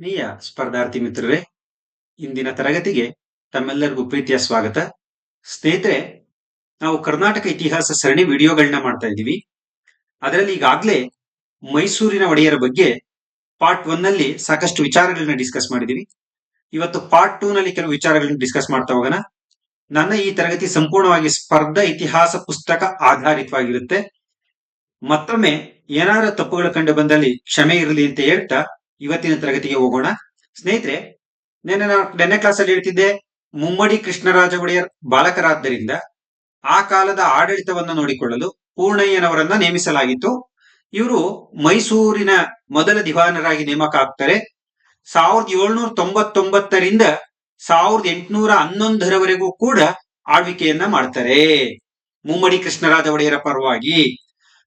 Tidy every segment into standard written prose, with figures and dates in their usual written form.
ಆತ್ಮೀಯ ಸ್ಪರ್ಧಾರ್ಥಿ ಮಿತ್ರರೇ, ಇಂದಿನ ತರಗತಿಗೆ ತಮ್ಮೆಲ್ಲರಿಗೂ ಪ್ರೀತಿಯ ಸ್ವಾಗತ. ಸ್ನೇಹಿತರೆ, ನಾವು ಕರ್ನಾಟಕ ಇತಿಹಾಸ ಸರಣಿ ವಿಡಿಯೋಗಳನ್ನ ಮಾಡ್ತಾ ಇದ್ದೀವಿ. ಅದರಲ್ಲಿ ಈಗಾಗಲೇ ಮೈಸೂರಿನ ಒಡೆಯರ ಬಗ್ಗೆ ಪಾರ್ಟ್ 1 ನಲ್ಲಿ ಸಾಕಷ್ಟು ವಿಚಾರಗಳನ್ನ ಡಿಸ್ಕಸ್ ಮಾಡಿದೀವಿ. ಇವತ್ತು ಪಾರ್ಟ್ 2 ನಲ್ಲಿ ಕೆಲವು ವಿಚಾರಗಳನ್ನ ಡಿಸ್ಕಸ್ ಮಾಡ್ತಾ ಹೋಗೋಣ. ನನ್ನ ಈ ತರಗತಿ ಸಂಪೂರ್ಣವಾಗಿ ಸ್ಪರ್ಧಾ ಇತಿಹಾಸ ಪುಸ್ತಕ ಆಧಾರಿತವಾಗಿರುತ್ತೆ. ಮತ್ತೊಮ್ಮೆ ಏನಾದರೂ ತಪ್ಪುಗಳು ಕಂಡು ಬಂದಲ್ಲಿ ಕ್ಷಮೆ ಇರಲಿ ಅಂತ ಹೇಳ್ತಾ ಇವತ್ತಿನ ತರಗತಿಗೆ ಹೋಗೋಣ. ಸ್ನೇಹಿತರೆ, ನೆನ್ನೆ ಕ್ಲಾಸಲ್ಲಿ ಹೇಳ್ತಿದ್ದೆ, ಮುಮ್ಮಡಿ ಕೃಷ್ಣರಾಜ ಒಡೆಯರ್ ಬಾಲಕರಾದ್ದರಿಂದ ಆ ಕಾಲದ ಆಡಳಿತವನ್ನು ನೋಡಿಕೊಳ್ಳಲು ಪೂರ್ಣಯ್ಯನವರನ್ನ ನೇಮಿಸಲಾಗಿತ್ತು. ಇವರು ಮೈಸೂರಿನ ಮೊದಲ ದಿವಾನರಾಗಿ ನೇಮಕ ಆಗ್ತಾರೆ. 1799ರಿಂದ 1811ರವರೆಗೂ ಕೂಡ ಆಳ್ವಿಕೆಯನ್ನ ಮಾಡ್ತಾರೆ ಮುಮ್ಮಡಿ ಕೃಷ್ಣರಾಜ ಒಡೆಯರ ಪರವಾಗಿ.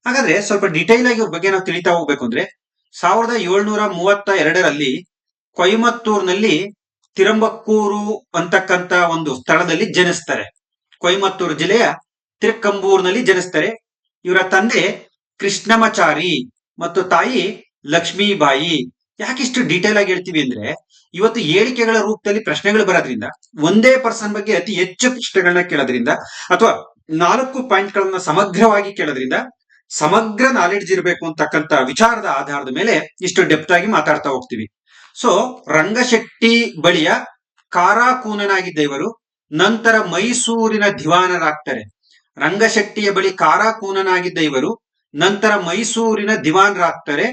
ಹಾಗಾದ್ರೆ ಸ್ವಲ್ಪ ಡಿಟೈಲ್ ಆಗಿ ಇವ್ರ ಬಗ್ಗೆ ನಾವು ತಿಳಿತಾ ಹೋಗ್ಬೇಕು ಅಂದ್ರೆ, 1732ರಲ್ಲಿ ಕೊಯಮತ್ತೂರ್ನಲ್ಲಿ ತಿರಂಬಕ್ಕೂರು ಅಂತಕ್ಕಂತ ಒಂದು ಸ್ಥಳದಲ್ಲಿ ಜನಿಸ್ತಾರೆ. ಕೊಯಮತ್ತೂರು ಜಿಲ್ಲೆಯ ತಿರುಕಂಬೂರ್ನಲ್ಲಿ ಜನಿಸ್ತಾರೆ. ಇವರ ತಂದೆ ಕೃಷ್ಣಮಾಚಾರಿ ಮತ್ತು ತಾಯಿ ಲಕ್ಷ್ಮೀಬಾಯಿ. ಯಾಕಿಷ್ಟು ಡೀಟೇಲ್ ಆಗಿ ಹೇಳ್ತೀವಿ ಅಂದ್ರೆ, ಇವತ್ತು ಹೇಳಿಕೆಗಳ ರೂಪದಲ್ಲಿ ಪ್ರಶ್ನೆಗಳು ಬರೋದ್ರಿಂದ, ಒಂದೇ ಪರ್ಸನ್ ಬಗ್ಗೆ ಅತಿ ಹೆಚ್ಚು ಪ್ರಶ್ನೆಗಳನ್ನ ಕೇಳೋದ್ರಿಂದ, ಅಥವಾ 4 ಪಾಯಿಂಟ್ಗಳನ್ನ ಸಮಗ್ರವಾಗಿ ಕೇಳೋದ್ರಿಂದ ಸಮಗ್ರ ನಾಲೆಡ್ಜ್ ಇರಬೇಕು ಅಂತಕ್ಕಂತ ವಿಚಾರದ ಆಧಾರದ ಮೇಲೆ ಇಷ್ಟು ಡೆಪ್ತ್ ಆಗಿ ಮಾತಾಡ್ತಾ ಹೋಗ್ತೀವಿ. ಸೊ ರಂಗಶೆಟ್ಟಿ ಬಳಿಯ ಕಾರಾಕೂನನಾಗಿದ್ದ ಇವರು ನಂತರ ಮೈಸೂರಿನ ದಿವಾನರಾಗ್ತಾರೆ. ರಂಗಶೆಟ್ಟಿಯ ಬಳಿ ಕಾರಾಕೂನನಾಗಿದ್ದ ಇವರು ನಂತರ ಮೈಸೂರಿನ ದಿವಾನರಾಗ್ತಾರೆ.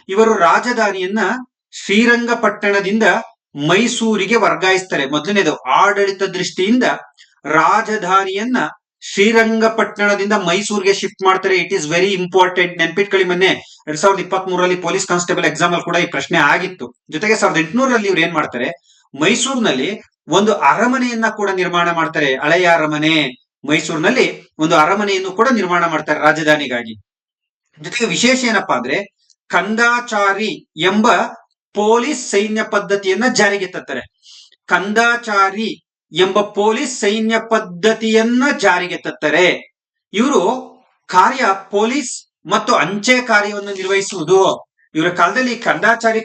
ಇವರು ರಾಜಧಾನಿಯನ್ನ ಶ್ರೀರಂಗಪಟ್ಟಣದಿಂದ ಮೈಸೂರಿಗೆ ವರ್ಗಾಯಿಸ್ತಾರೆ. ಮೊದಲನೇದು, ಆಡಳಿತ ದೃಷ್ಟಿಯಿಂದ ರಾಜಧಾನಿಯನ್ನ ಶ್ರೀರಂಗಪಟ್ಟಣದಿಂದ ಮೈಸೂರಿಗೆ ಶಿಫ್ಟ್ ಮಾಡ್ತಾರೆ. It is very important. ನೆನ್ಪಿಟ್ಕೊಳ್ಳಿ, ಮೊನ್ನೆ 2023ರಲ್ಲಿ ಪೊಲೀಸ್ ಕಾನ್ಸ್ಟೇಬಲ್ ಎಕ್ಸಾಮ್ ಅಲ್ಲಿ ಕೂಡ ಈ ಪ್ರಶ್ನೆ ಆಗಿತ್ತು. ಜೊತೆಗೆ 1800ರಲ್ಲಿ ಇವ್ರು ಏನ್ ಮಾಡ್ತಾರೆ, ಮೈಸೂರಿನಲ್ಲಿ ಒಂದು ಅರಮನೆಯನ್ನ ಕೂಡ ನಿರ್ಮಾಣ ಮಾಡ್ತಾರೆ. ಹಳೆಯ ಅರಮನೆ, ಮೈಸೂರಿನಲ್ಲಿ ಒಂದು ಅರಮನೆಯನ್ನು ಕೂಡ ನಿರ್ಮಾಣ ಮಾಡ್ತಾರೆ ರಾಜಧಾನಿಗಾಗಿ. ಜೊತೆಗೆ ವಿಶೇಷ ಏನಪ್ಪಾ ಅಂದ್ರೆ, ಕಂದಾಚಾರಿ ಎಂಬ ಪೊಲೀಸ್ ಸೈನ್ಯ ಪದ್ಧತಿಯನ್ನ ಜಾರಿಗೆ ತರ್ತಾರೆ. ಕಂದಾಚಾರಿ ಎಂಬ ಪೊಲೀಸ್ ಸೈನ್ಯ ಪದ್ಧತಿಯನ್ನ ಜಾರಿಗೆ ತರ್ತಾರೆ. ಇವರು ಕಾರ್ಯ ಪೊಲೀಸ್ ಮತ್ತು ಅಂಚೆ ಕಾರ್ಯವನ್ನು ನಿರ್ವಹಿಸುವುದು. ಇವರ ಕಾಲದಲ್ಲಿ ಕಂದಾಚಾರಿ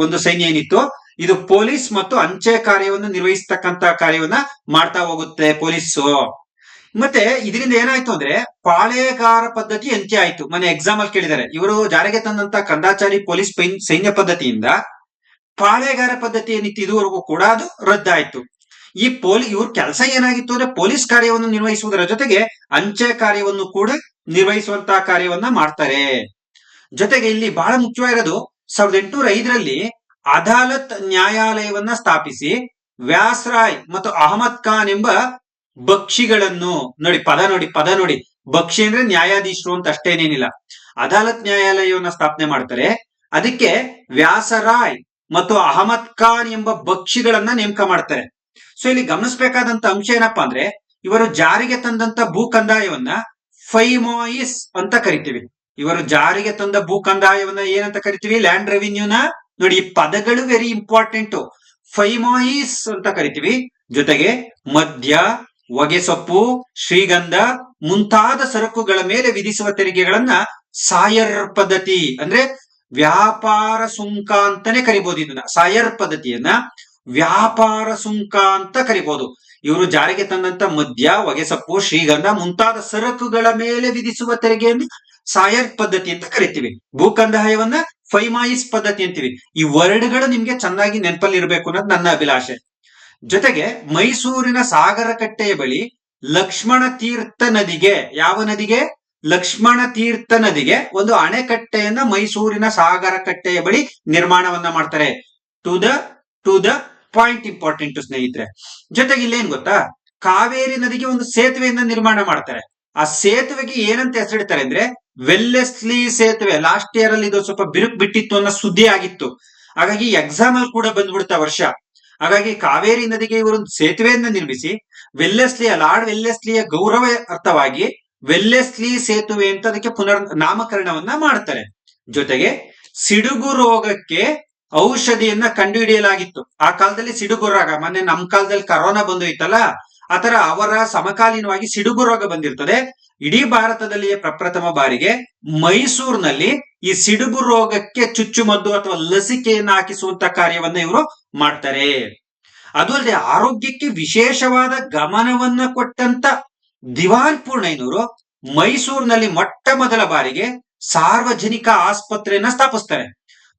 ಒಂದು ಸೈನ್ಯ ಏನಿತ್ತು, ಇದು ಪೊಲೀಸ್ ಮತ್ತು ಅಂಚೆ ಕಾರ್ಯವನ್ನು ನಿರ್ವಹಿಸತಕ್ಕಂತ ಕಾರ್ಯವನ್ನ ಮಾಡ್ತಾ ಹೋಗುತ್ತೆ ಪೊಲೀಸು. ಮತ್ತೆ ಇದರಿಂದ ಏನಾಯ್ತು ಅಂದ್ರೆ, ಪಾಳೆಗಾರ ಪದ್ಧತಿ ಅಂತ್ಯ ಆಯ್ತು. ಮೊನ್ನೆ ಎಕ್ಸಾಮ್ ಅಲ್ಲಿ ಕೇಳಿದ್ದಾರೆ, ಇವರು ಜಾರಿಗೆ ತಂದಂತ ಕಂದಾಚಾರಿ ಪೊಲೀಸ್ ಸೈನ್ಯ ಪದ್ಧತಿಯಿಂದ ಪಾಳೆಗಾರ ಪದ್ಧತಿ ಏನಿತ್ತು ಇದುವರೆಗೂ ಕೂಡ ಅದು ರದ್ದಾಯ್ತು. ಇವ್ರ ಕೆಲಸ ಏನಾಗಿತ್ತು ಅಂದ್ರೆ, ಪೊಲೀಸ್ ಕಾರ್ಯವನ್ನು ನಿರ್ವಹಿಸುವುದರ ಜೊತೆಗೆ ಅಂಚೆ ಕಾರ್ಯವನ್ನು ಕೂಡ ನಿರ್ವಹಿಸುವಂತಹ ಕಾರ್ಯವನ್ನ ಮಾಡ್ತಾರೆ. ಜೊತೆಗೆ ಇಲ್ಲಿ ಬಹಳ ಮುಖ್ಯವಾಗಿರೋದು, 1805ರಲ್ಲಿ ಅದಾಲತ್ ನ್ಯಾಯಾಲಯವನ್ನ ಸ್ಥಾಪಿಸಿ ವ್ಯಾಸರಾಯ್ ಮತ್ತು ಅಹಮದ್ ಖಾನ್ ಎಂಬ ಬಕ್ಷಿಗಳನ್ನು ಪದ ನೋಡಿ ಬಕ್ಷಿ ಅಂದ್ರೆ ನ್ಯಾಯಾಧೀಶರು ಅಂತ ಅಷ್ಟೇನೇನಿಲ್ಲ. ಅದಾಲತ್ ನ್ಯಾಯಾಲಯವನ್ನ ಸ್ಥಾಪನೆ ಮಾಡ್ತಾರೆ. ಅದಕ್ಕೆ ವ್ಯಾಸರಾಯ್ ಮತ್ತು ಅಹಮದ್ ಖಾನ್ ಎಂಬ ಬಕ್ಷಿಗಳನ್ನ ನೇಮಕ ಮಾಡ್ತಾರೆ. ಸೊ ಇಲ್ಲಿ ಗಮನಿಸಬೇಕಾದಂತ ಅಂಶ ಏನಪ್ಪಾ ಅಂದ್ರೆ, ಇವರು ಜಾರಿಗೆ ತಂದಂತ ಭೂ ಕಂದಾಯವನ್ನ ಫೈಮಾಯಿಸ್ ಅಂತ ಕರಿತೀವಿ. ಇವರು ಜಾರಿಗೆ ತಂದ ಭೂ ಕಂದಾಯವನ್ನ ಏನಂತ ಕರಿತೀವಿ? ಲ್ಯಾಂಡ್ ರೆವಿನ್ಯೂನ. ನೋಡಿ, ಈ ಪದಗಳು ವೆರಿ ಇಂಪಾರ್ಟೆಂಟ್. ಫೈಮಾಯಿಸ್ ಅಂತ ಕರಿತೀವಿ. ಜೊತೆಗೆ ಮದ್ಯ, ಹೊಗೆಸೊಪ್ಪು, ಶ್ರೀಗಂಧ ಮುಂತಾದ ಸರಕುಗಳ ಮೇಲೆ ವಿಧಿಸುವ ತೆರಿಗೆಗಳನ್ನ ಸಾಯರ್ ಪದ್ಧತಿ ಅಂದ್ರೆ ವ್ಯಾಪಾರ ಸುಂಕ ಅಂತಾನೆ ಕರಿಬಹುದು. ಇದನ್ನ ಸಾಯರ್ ಪದ್ಧತಿಯನ್ನ ವ್ಯಾಪಾರ ಸುಂಕ ಅಂತ ಕರಿಬಹುದು. ಇವರು ಜಾರಿಗೆ ತಂದಂತ ಮದ್ಯ, ಹೊಗೆಸೊಪ್ಪು, ಶ್ರೀಗಂಧ ಮುಂತಾದ ಸರಕುಗಳ ಮೇಲೆ ವಿಧಿಸುವ ತೆರಿಗೆಯನ್ನು ಸಾಯರ್ ಪದ್ಧತಿ ಅಂತ ಕರಿತೀವಿ. ಭೂ ಕಂದಾಯವನ್ನ ಫೈಮಾಯಿಸ್ ಪದ್ಧತಿ ಅಂತೀವಿ. ಈ ವರ್ಡ್ಗಳು ನಿಮ್ಗೆ ಚೆನ್ನಾಗಿ ನೆನಪಲ್ಲಿ ಇರಬೇಕು ಅನ್ನೋದು ನನ್ನ ಅಭಿಲಾಷೆ. ಜೊತೆಗೆ ಮೈಸೂರಿನ ಸಾಗರಕಟ್ಟೆಯ ಬಳಿ ಲಕ್ಷ್ಮಣ ತೀರ್ಥ ನದಿಗೆ, ಯಾವ ನದಿಗೆ? ಲಕ್ಷ್ಮಣ ತೀರ್ಥ ನದಿಗೆ ಒಂದು ಅಣೆಕಟ್ಟೆಯನ್ನ ಮೈಸೂರಿನ ಸಾಗರಕಟ್ಟೆಯ ಬಳಿ ನಿರ್ಮಾಣವನ್ನ ಮಾಡ್ತಾರೆ. ಟು ದ ಪಾಯಿಂಟ್ ಇಂಪಾರ್ಟೆಂಟ್ ಸ್ನೇಹಿತರೆ. ಜೊತೆಗೆ ಇಲ್ಲೇನ್ ಗೊತ್ತಾ, ಕಾವೇರಿ ನದಿಗೆ ಒಂದು ಸೇತುವೆಯನ್ನ ನಿರ್ಮಾಣ ಮಾಡ್ತಾರೆ. ಆ ಸೇತುವೆಗೆ ಏನಂತ ಹೆಸರಿಡ್ತಾರೆ ಅಂದ್ರೆ ವೆಲ್ಲೆಸ್ಲಿ ಸೇತುವೆ. ಲಾಸ್ಟ್ ಇಯರ್ ಅಲ್ಲಿ ಇದು ಸ್ವಲ್ಪ ಬಿರುಕು ಬಿಟ್ಟಿತ್ತು ಅನ್ನೋ ಸುದ್ದಿ ಆಗಿತ್ತು. ಹಾಗಾಗಿ ಎಕ್ಸಾಮ್ ಅಲ್ಲಿ ಕೂಡ ಬಂದ್ಬಿಡ್ತಾ ವರ್ಷ. ಹಾಗಾಗಿ ಕಾವೇರಿ ನದಿಗೆ ಇವರು ಸೇತುವೆಯನ್ನ ನಿರ್ಮಿಸಿ ಲಾರ್ಡ್ ವೆಲ್ಲೆಸ್ಲಿಯ ಗೌರವ ಅರ್ಥವಾಗಿ ವೆಲ್ಲೆಸ್ಲಿ ಸೇತುವೆ ಅಂತ ಅದಕ್ಕೆ ಪುನರ್ ನಾಮಕರಣವನ್ನ ಮಾಡ್ತಾರೆ. ಜೊತೆಗೆ ಸಿಡುಗು ರೋಗಕ್ಕೆ ಔಷಧಿಯನ್ನ ಕಂಡುಹಿಡಿಯಲಾಗಿತ್ತು. ಆ ಕಾಲದಲ್ಲಿ ಸಿಡುಗು ರೋಗ, ಮೊನ್ನೆ ನಮ್ ಕಾಲದಲ್ಲಿ ಕರೋನಾ ಬಂದೋಯ್ತಲ್ಲ, ಆತರ ಅವರ ಸಮಕಾಲೀನವಾಗಿ ಸಿಡುಬು ರೋಗ ಬಂದಿರ್ತದೆ. ಇಡೀ ಭಾರತದಲ್ಲಿಯೇ ಪ್ರಪ್ರಥಮ ಬಾರಿಗೆ ಮೈಸೂರಿನಲ್ಲಿ ಈ ಸಿಡುಬು ರೋಗಕ್ಕೆ ಚುಚ್ಚುಮದ್ದು ಅಥವಾ ಲಸಿಕೆಯನ್ನು ಹಾಕಿಸುವಂತ ಕಾರ್ಯವನ್ನ ಇವರು ಮಾಡ್ತಾರೆ. ಅದು ಅಲ್ಲದೆ ಆರೋಗ್ಯಕ್ಕೆ ವಿಶೇಷವಾದ ಗಮನವನ್ನ ಕೊಟ್ಟಂತ ದಿವಾನ್ ಪೂರ್ಣಯ್ಯನವರು ಮೈಸೂರಿನಲ್ಲಿ ಮೊಟ್ಟ ಮೊದಲ ಬಾರಿಗೆ ಸಾರ್ವಜನಿಕ ಆಸ್ಪತ್ರೆಯನ್ನ ಸ್ಥಾಪಿಸ್ತಾರೆ.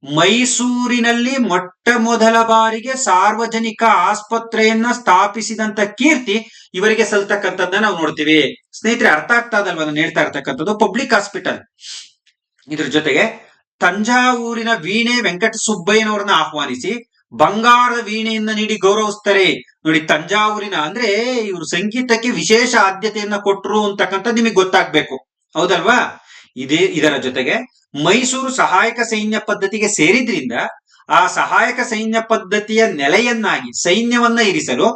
ಮೈಸೂರಿನಲ್ಲಿ ಮೊಟ್ಟ ಮೊದಲ ಬಾರಿಗೆ ಸಾರ್ವಜನಿಕ ಆಸ್ಪತ್ರೆಯನ್ನ ಸ್ಥಾಪಿಸಿದಂತ ಕೀರ್ತಿ ಇವರಿಗೆ ಸಲ್ತಕ್ಕಂಥದ್ದನ್ನ ನಾವು ನೋಡ್ತೀವಿ. ಸ್ನೇಹಿತರೆ, ಅರ್ಥ ಆಗ್ತಾ ಇದಲ್ವಾ ನಾನು ಹೇಳ್ತಾ ಇರ್ತಕ್ಕಂಥದ್ದು? Public hospital. ಇದ್ರ ಜೊತೆಗೆ ತಂಜಾವೂರಿನ ವೀಣೆ ವೆಂಕಟ ಸುಬ್ಬಯ್ಯನವರನ್ನ ಆಹ್ವಾನಿಸಿ ಬಂಗಾರದ ವೀಣೆಯನ್ನ ನೀಡಿ ಗೌರವಿಸ್ತಾರೆ. ನೋಡಿ, ತಂಜಾವೂರಿನ ಅಂದ್ರೆ ಇವರು ಸಂಗೀತಕ್ಕೆ ವಿಶೇಷ ಆದ್ಯತೆಯನ್ನ ಕೊಟ್ಟರು ಅಂತಕ್ಕಂಥ ನಿಮಗೆ ಗೊತ್ತಾಗ್ಬೇಕು, ಹೌದಲ್ವಾ? ಇದರ ಜೊತೆಗೆ ಮೈಸೂರು ಸಹಾಯಕ ಸೈನ್ಯ ಪದ್ಧತಿಗೆ ಸೇರಿದ್ರಿಂದ ಆ ಸಹಾಯಕ ಸೈನ್ಯ ಪದ್ಧತಿಯ ನೆಲೆಯನ್ನಾಗಿ ಸೈನ್ಯವನ್ನ ಇರಿಸಲು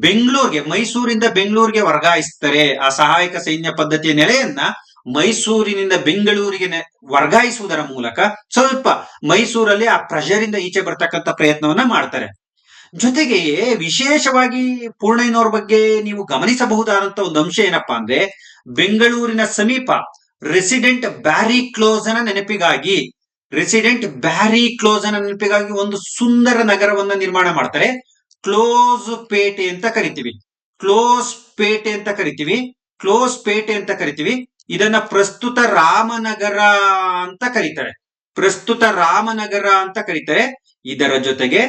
ಬೆಂಗಳೂರಿಗೆ, ಮೈಸೂರಿಂದ ಬೆಂಗಳೂರಿಗೆ ವರ್ಗಾಯಿಸ್ತಾರೆ. ಆ ಸಹಾಯಕ ಸೈನ್ಯ ಪದ್ಧತಿಯ ನೆಲೆಯನ್ನ ಮೈಸೂರಿನಿಂದ ಬೆಂಗಳೂರಿಗೆ ವರ್ಗಾಯಿಸುವುದರ ಮೂಲಕ ಸ್ವಲ್ಪ ಮೈಸೂರಲ್ಲಿ ಆ ಪ್ರೆಷರ್ ಇಂದ ಈಚೆ ಬರ್ತಕ್ಕಂಥ ಪ್ರಯತ್ನವನ್ನ ಮಾಡ್ತಾರೆ. ಜೊತೆಗೆ ವಿಶೇಷವಾಗಿ ಪೂರ್ಣಯ್ಯನವ್ರ ಬಗ್ಗೆ ನೀವು ಗಮನಿಸಬಹುದಾದಂತ ಒಂದು ಅಂಶ ಏನಪ್ಪಾ ಅಂದ್ರೆ, ಬೆಂಗಳೂರಿನ ಸಮೀಪ ರೆಸಿಡೆಂಟ್ ಬ್ಯಾರಿ ಕ್ಲೋಸನ ನೆನಪಿಗಾಗಿ ಒಂದು ಸುಂದರ ನಗರವನ್ನ ನಿರ್ಮಾಣ ಮಾಡ್ತಾರೆ. ಕ್ಲೋಸ್ ಪೇಟೆ ಅಂತ ಕರಿತೀವಿ. ಇದನ್ನ ಪ್ರಸ್ತುತ ರಾಮನಗರ ಅಂತ ಕರೀತಾರೆ. ಇದರ ಜೊತೆಗೆ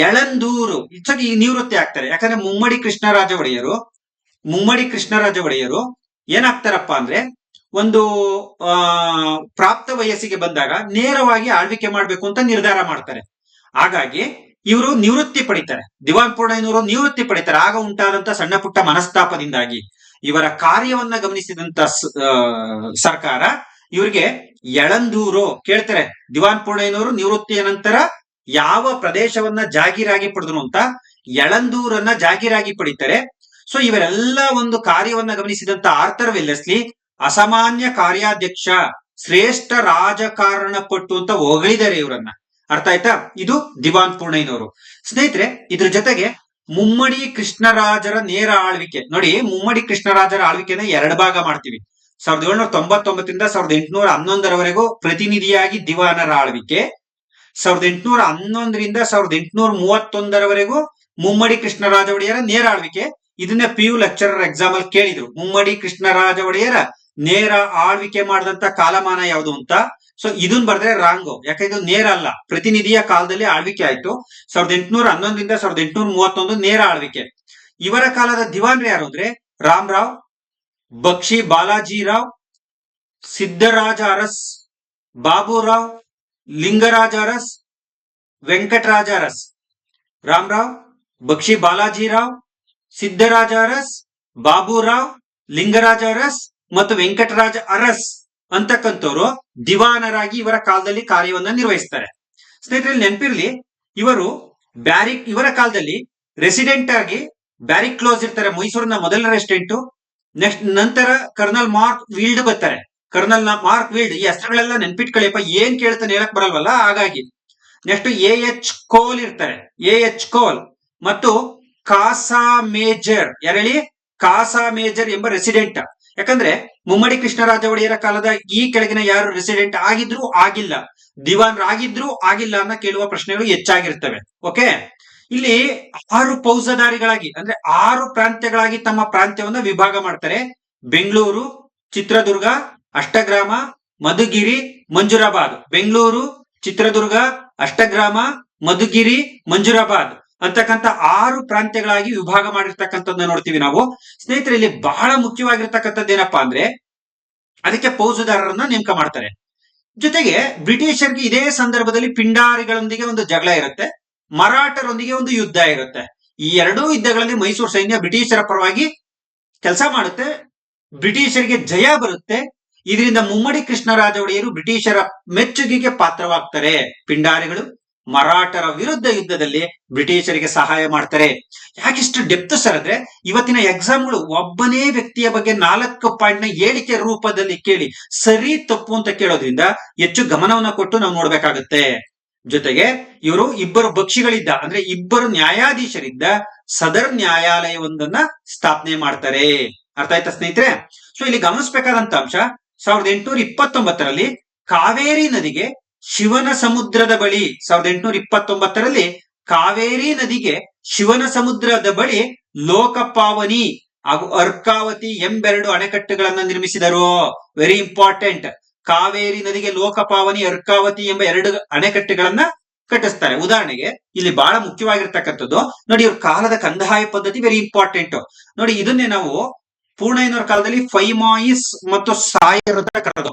ಯಳಂದೂರು ಈ ನಿವೃತ್ತಿ ಆಗ್ತಾರೆ. ಯಾಕಂದ್ರೆ ಮುಮ್ಮಡಿ ಕೃಷ್ಣರಾಜ ಒಡೆಯರು ಏನಾಗ್ತಾರಪ್ಪ ಅಂದ್ರೆ, ಒಂದು ಪ್ರಾಪ್ತ ವಯಸ್ಸಿಗೆ ಬಂದಾಗ ನೇರವಾಗಿ ಆಳ್ವಿಕೆ ಮಾಡ್ಬೇಕು ಅಂತ ನಿರ್ಧಾರ ಮಾಡ್ತಾರೆ. ಹಾಗಾಗಿ ಇವರು ನಿವೃತ್ತಿ ಪಡಿತಾರೆ. ದಿವಾನ್ ಪೂರ್ಣಯ್ಯನವರು ನಿವೃತ್ತಿ ಪಡಿತಾರೆ. ಆಗ ಉಂಟಾದಂತ ಸಣ್ಣ ಪುಟ್ಟ ಮನಸ್ತಾಪದಿಂದಾಗಿ ಇವರ ಕಾರ್ಯವನ್ನ ಗಮನಿಸಿದಂತ ಸರ್ಕಾರ ಇವರಿಗೆ ಯಳಂದೂರು ಕೇಳ್ತಾರೆ. ದಿವಾನ್ ಪೂರ್ಣಯ್ಯನವರು ನಿವೃತ್ತಿಯ ನಂತರ ಯಾವ ಪ್ರದೇಶವನ್ನ ಜಾಗೀರಾಗಿ ಪಡೆದ್ರು ಅಂತ ಯಳಂದೂರನ್ನ ಜಾಗೀರಾಗಿ ಪಡಿತಾರೆ. ಸೊ ಇವರೆಲ್ಲ ಒಂದು ಕಾರ್ಯವನ್ನ ಗಮನಿಸಿದಂತ ಆರ್ಥರ್ ವೆಲ್ಲೆಸ್ಲಿ ಅಸಾಮಾನ್ಯ ಕಾರ್ಯಾಧ್ಯಕ್ಷ, ಶ್ರೇಷ್ಠ ರಾಜಕಾರಣ ಪಟ್ಟು ಅಂತ ಹೊಗಳಿದ್ದಾರೆ ಇವರನ್ನ. ಅರ್ಥ ಆಯ್ತಾ? ಇದು ದಿವಾನ್ ಪೂರ್ಣಯ್ಯನವರು. ಸ್ನೇಹಿತರೆ, ಇದ್ರ ಜೊತೆಗೆ ಮುಮ್ಮಡಿ ಕೃಷ್ಣರಾಜರ ನೇರ ಆಳ್ವಿಕೆ. ನೋಡಿ, ಮುಮ್ಮಡಿ ಕೃಷ್ಣರಾಜರ ಆಳ್ವಿಕೆನ 2 ಭಾಗ ಮಾಡ್ತೀವಿ. 1799 1811ರವರೆಗೂ ಪ್ರತಿನಿಧಿಯಾಗಿ ದಿವಾನರ ಆಳ್ವಿಕೆ, 1811 1831ರವರೆಗೂ ಮುಮ್ಮಡಿ ಕೃಷ್ಣರಾಜ ಒಡೆಯರ ನೇರ ಆಳ್ವಿಕೆ. ಇದನ್ನ PU ಲೆಕ್ಚರರ್ ಎಕ್ಸಾಮ್ ಅಲ್ಲಿ ಕೇಳಿದ್ರು, ಮುಮ್ಮಡಿ ಕೃಷ್ಣರಾಜ ಒಡೆಯರ ನೇರ ಆಳ್ವಿಕೆ ಮಾಡಿದಂತ ಕಾಲಮಾನ ಯಾವುದು ಅಂತ. ಸೊ ಇದನ್ ಬರೆದ್ರೆ ರಾಂಗು, ಯಾಕಂದ್ರೆ ಇದು ನೇರ ಅಲ್ಲ, ಪ್ರತಿನಿಧಿಯ ಕಾಲದಲ್ಲಿ ಆಳ್ವಿಕೆ ಆಯ್ತು. 1811 1831 ನೇರ ಆಳ್ವಿಕೆ. ಇವರ ಕಾಲದ ದಿವಾನ್ರು ಯಾರು ಅಂದ್ರೆ ರಾಮರಾವ್, ಬಕ್ಷಿ ಬಾಲಾಜಿರಾವ್, ಸಿದ್ದರಾಜ ಅರಸ್, ಬಾಬುರಾವ್, ಲಿಂಗರಾಜ ಅರಸ್, ವೆಂಕಟರಾಜ ಅರಸ್. ರಾಮರಾವ್, ಬಕ್ಷಿ ಬಾಲಾಜಿರಾವ್, ಸಿದ್ದರಾಜ ಅರಸ್, ಬಾಬುರಾವ್, ಲಿಂಗರಾಜ ಅರಸ್ ಮತ್ತು ವೆಂಕಟರಾಜ ಅರಸ್ ಅಂತಕ್ಕಂಥವ್ರು ದಿವಾನರಾಗಿ ಇವರ ಕಾಲದಲ್ಲಿ ಕಾರ್ಯವನ್ನ ನಿರ್ವಹಿಸ್ತಾರೆ. ಸ್ನೇಹಿತರೆ, ನೆನಪಿರ್ಲಿ, ಇವರ ಕಾಲದಲ್ಲಿ ರೆಸಿಡೆಂಟ್ ಆಗಿ ಬ್ಯಾರಿಕ್ ಕ್ಲೋಸ್ ಇರ್ತಾರೆ. ಮೈಸೂರಿನ ಮೊದಲ ರೆಸಿಡೆಂಟ್. ನೆಕ್ಸ್ಟ್ ನಂತರ ಕರ್ನಲ್ ಮಾರ್ಕ್ ವೀಲ್ಡ್ ಬರ್ತಾರೆ. ಕರ್ನಲ್ ಮಾರ್ಕ್ ವೀಲ್ಡ್, ಈ ಹೆಸರುಗಳೆಲ್ಲ ನೆನ್ಪಿಟ್ಕೊಳ್ಳಿಯಪ್ಪ, ಏನ್ ಕೇಳ್ತಾನೆ ಹೇಳಕ್ ಬರಲ್ವಲ್ಲ, ಹಾಗಾಗಿ. ನೆಕ್ಸ್ಟ್ AH ಕೋಲ್ ಇರ್ತಾರೆ. AH ಕೋಲ್ ಮತ್ತು ಕಾಸಾ ಮೇಜರ್. ಕಾಸಾ ಮೇಜರ್ ಎಂಬ ರೆಸಿಡೆಂಟ್. ಯಾಕಂದ್ರೆ ಮುಮ್ಮಡಿ ಕೃಷ್ಣರಾಜ ಒಡೆಯರ ಕಾಲದ ಈ ಕೆಳಗಿನ ಯಾರು ರೆಸಿಡೆಂಟ್ ಆಗಿದ್ರು ಆಗಿಲ್ಲ, ದಿವಾನ್ರಾಗಿದ್ರು ಆಗಿಲ್ಲ ಅನ್ನೋ ಕೇಳುವ ಪ್ರಶ್ನೆಗಳು ಹೆಚ್ಚಾಗಿರ್ತವೆ. ಓಕೆ, ಇಲ್ಲಿ 6 ಫೌಜದಾರಿಗಳಾಗಿ ಅಂದ್ರೆ 6 ಪ್ರಾಂತ್ಯಗಳಾಗಿ ತಮ್ಮ ಪ್ರಾಂತ್ಯವನ್ನ ವಿಭಾಗ ಮಾಡ್ತಾರೆ. ಬೆಂಗಳೂರು, ಚಿತ್ರದುರ್ಗ, ಅಷ್ಟಗ್ರಾಮ, ಮಧುಗಿರಿ, ಮಂಜುರಾಬಾದ್. ಬೆಂಗಳೂರು, ಚಿತ್ರದುರ್ಗ, ಅಷ್ಟಗ್ರಾಮ, ಮಧುಗಿರಿ, ಮಂಜುರಾಬಾದ್ ಅಂತಕ್ಕಂಥ 6 ಪ್ರಾಂತ್ಯಗಳಾಗಿ ವಿಭಾಗ ಮಾಡಿರ್ತಕ್ಕಂಥದ್ದನ್ನ ನೋಡ್ತೀವಿ ನಾವು. ಸ್ನೇಹಿತರೆ, ಇಲ್ಲಿ ಬಹಳ ಮುಖ್ಯವಾಗಿರ್ತಕ್ಕಂಥದ್ದು ಏನಪ್ಪಾ ಅಂದ್ರೆ, ಅದಕ್ಕೆ ಫೌಜದಾರರನ್ನ ನೇಮಕ ಮಾಡ್ತಾರೆ. ಜೊತೆಗೆ ಬ್ರಿಟಿಷರ್ಗೆ ಇದೇ ಸಂದರ್ಭದಲ್ಲಿ ಪಿಂಡಾರಿಗಳೊಂದಿಗೆ ಒಂದು ಜಗಳ ಇರುತ್ತೆ, ಮರಾಠರೊಂದಿಗೆ ಒಂದು ಯುದ್ಧ ಇರುತ್ತೆ. ಈ 2 ಯುದ್ಧಗಳಲ್ಲಿ ಮೈಸೂರು ಸೈನ್ಯ ಬ್ರಿಟಿಷರ ಪರವಾಗಿ ಕೆಲಸ ಮಾಡುತ್ತೆ, ಬ್ರಿಟಿಷರಿಗೆ ಜಯ ಬರುತ್ತೆ. ಇದರಿಂದ ಮುಮ್ಮಡಿ ಕೃಷ್ಣರಾಜ ಒಡೆಯರು ಬ್ರಿಟಿಷರ ಮೆಚ್ಚುಗೆಗೆ ಪಾತ್ರವಾಗ್ತಾರೆ. ಪಿಂಡಾರಿಗಳು ಮರಾಠರ ವಿರುದ್ಧ ಯುದ್ಧದಲ್ಲಿ ಬ್ರಿಟಿಷರಿಗೆ ಸಹಾಯ ಮಾಡ್ತಾರೆ. ಯಾಕಿಷ್ಟು ಡೆಪ್ತ್ ಸರ್ ಅಂದ್ರೆ, ಇವತ್ತಿನ ಎಕ್ಸಾಮ್ಗಳು ಒಬ್ಬನೇ ವ್ಯಕ್ತಿಯ ಬಗ್ಗೆ 4 ಪಾಯಿಂಟ್ ನ ಹೇಳಿಕೆ ರೂಪದಲ್ಲಿ ಕೇಳಿ ಸರಿ ತಪ್ಪು ಅಂತ ಕೇಳೋದ್ರಿಂದ ಹೆಚ್ಚು ಗಮನವನ್ನ ಕೊಟ್ಟು ನಾವು ನೋಡ್ಬೇಕಾಗತ್ತೆ. ಜೊತೆಗೆ ಇವರು ಇಬ್ಬರು ಬಕ್ಷಿಗಳಿದ್ದ ಅಂದ್ರೆ ಇಬ್ಬರು ನ್ಯಾಯಾಧೀಶರಿದ್ದ ಸದರ್ ನ್ಯಾಯಾಲಯವೊಂದನ್ನ ಸ್ಥಾಪನೆ ಮಾಡ್ತಾರೆ. ಅರ್ಥ ಆಯ್ತಾ ಸ್ನೇಹಿತರೆ? ಸೊ ಇಲ್ಲಿ ಗಮನಿಸಬೇಕಾದಂತ ಅಂಶ 1829ರಲ್ಲಿ ಕಾವೇರಿ ನದಿಗೆ ಶಿವನ ಸಮುದ್ರದ ಬಳಿ 1829ರಲ್ಲಿ ಕಾವೇರಿ ನದಿಗೆ ಶಿವನ ಸಮುದ್ರದ ಬಳಿ ಲೋಕಪಾವನಿ ಹಾಗೂ ಅರ್ಕಾವತಿ ಎಂಬೆರಡು ಅಣೆಕಟ್ಟುಗಳನ್ನ ನಿರ್ಮಿಸಿದರು. Very important. ಕಾವೇರಿ ನದಿಗೆ ಲೋಕಪಾವನಿ, ಅರ್ಕಾವತಿ ಎಂಬ ಎರಡು ಅಣೆಕಟ್ಟುಗಳನ್ನ ಕಟ್ಟಿಸ್ತಾರೆ. ಉದಾಹರಣೆಗೆ ಇಲ್ಲಿ ಬಹಳ ಮುಖ್ಯವಾಗಿರ್ತಕ್ಕಂಥದ್ದು ನೋಡಿ, ಇವ್ರ ಕಾಲದ ಕಂದಾಯ ಪದ್ಧತಿ ವೆರಿ ಇಂಪಾರ್ಟೆಂಟ್. ನೋಡಿ, ಇದನ್ನೇ ನಾವು ಪೂರ್ಣಯ್ಯನವರ ಕಾಲದಲ್ಲಿ ಫೈಮಾಯಿಸ್ ಮತ್ತು ಸಾಯರ್ ಅಂತ ಕರೆದು,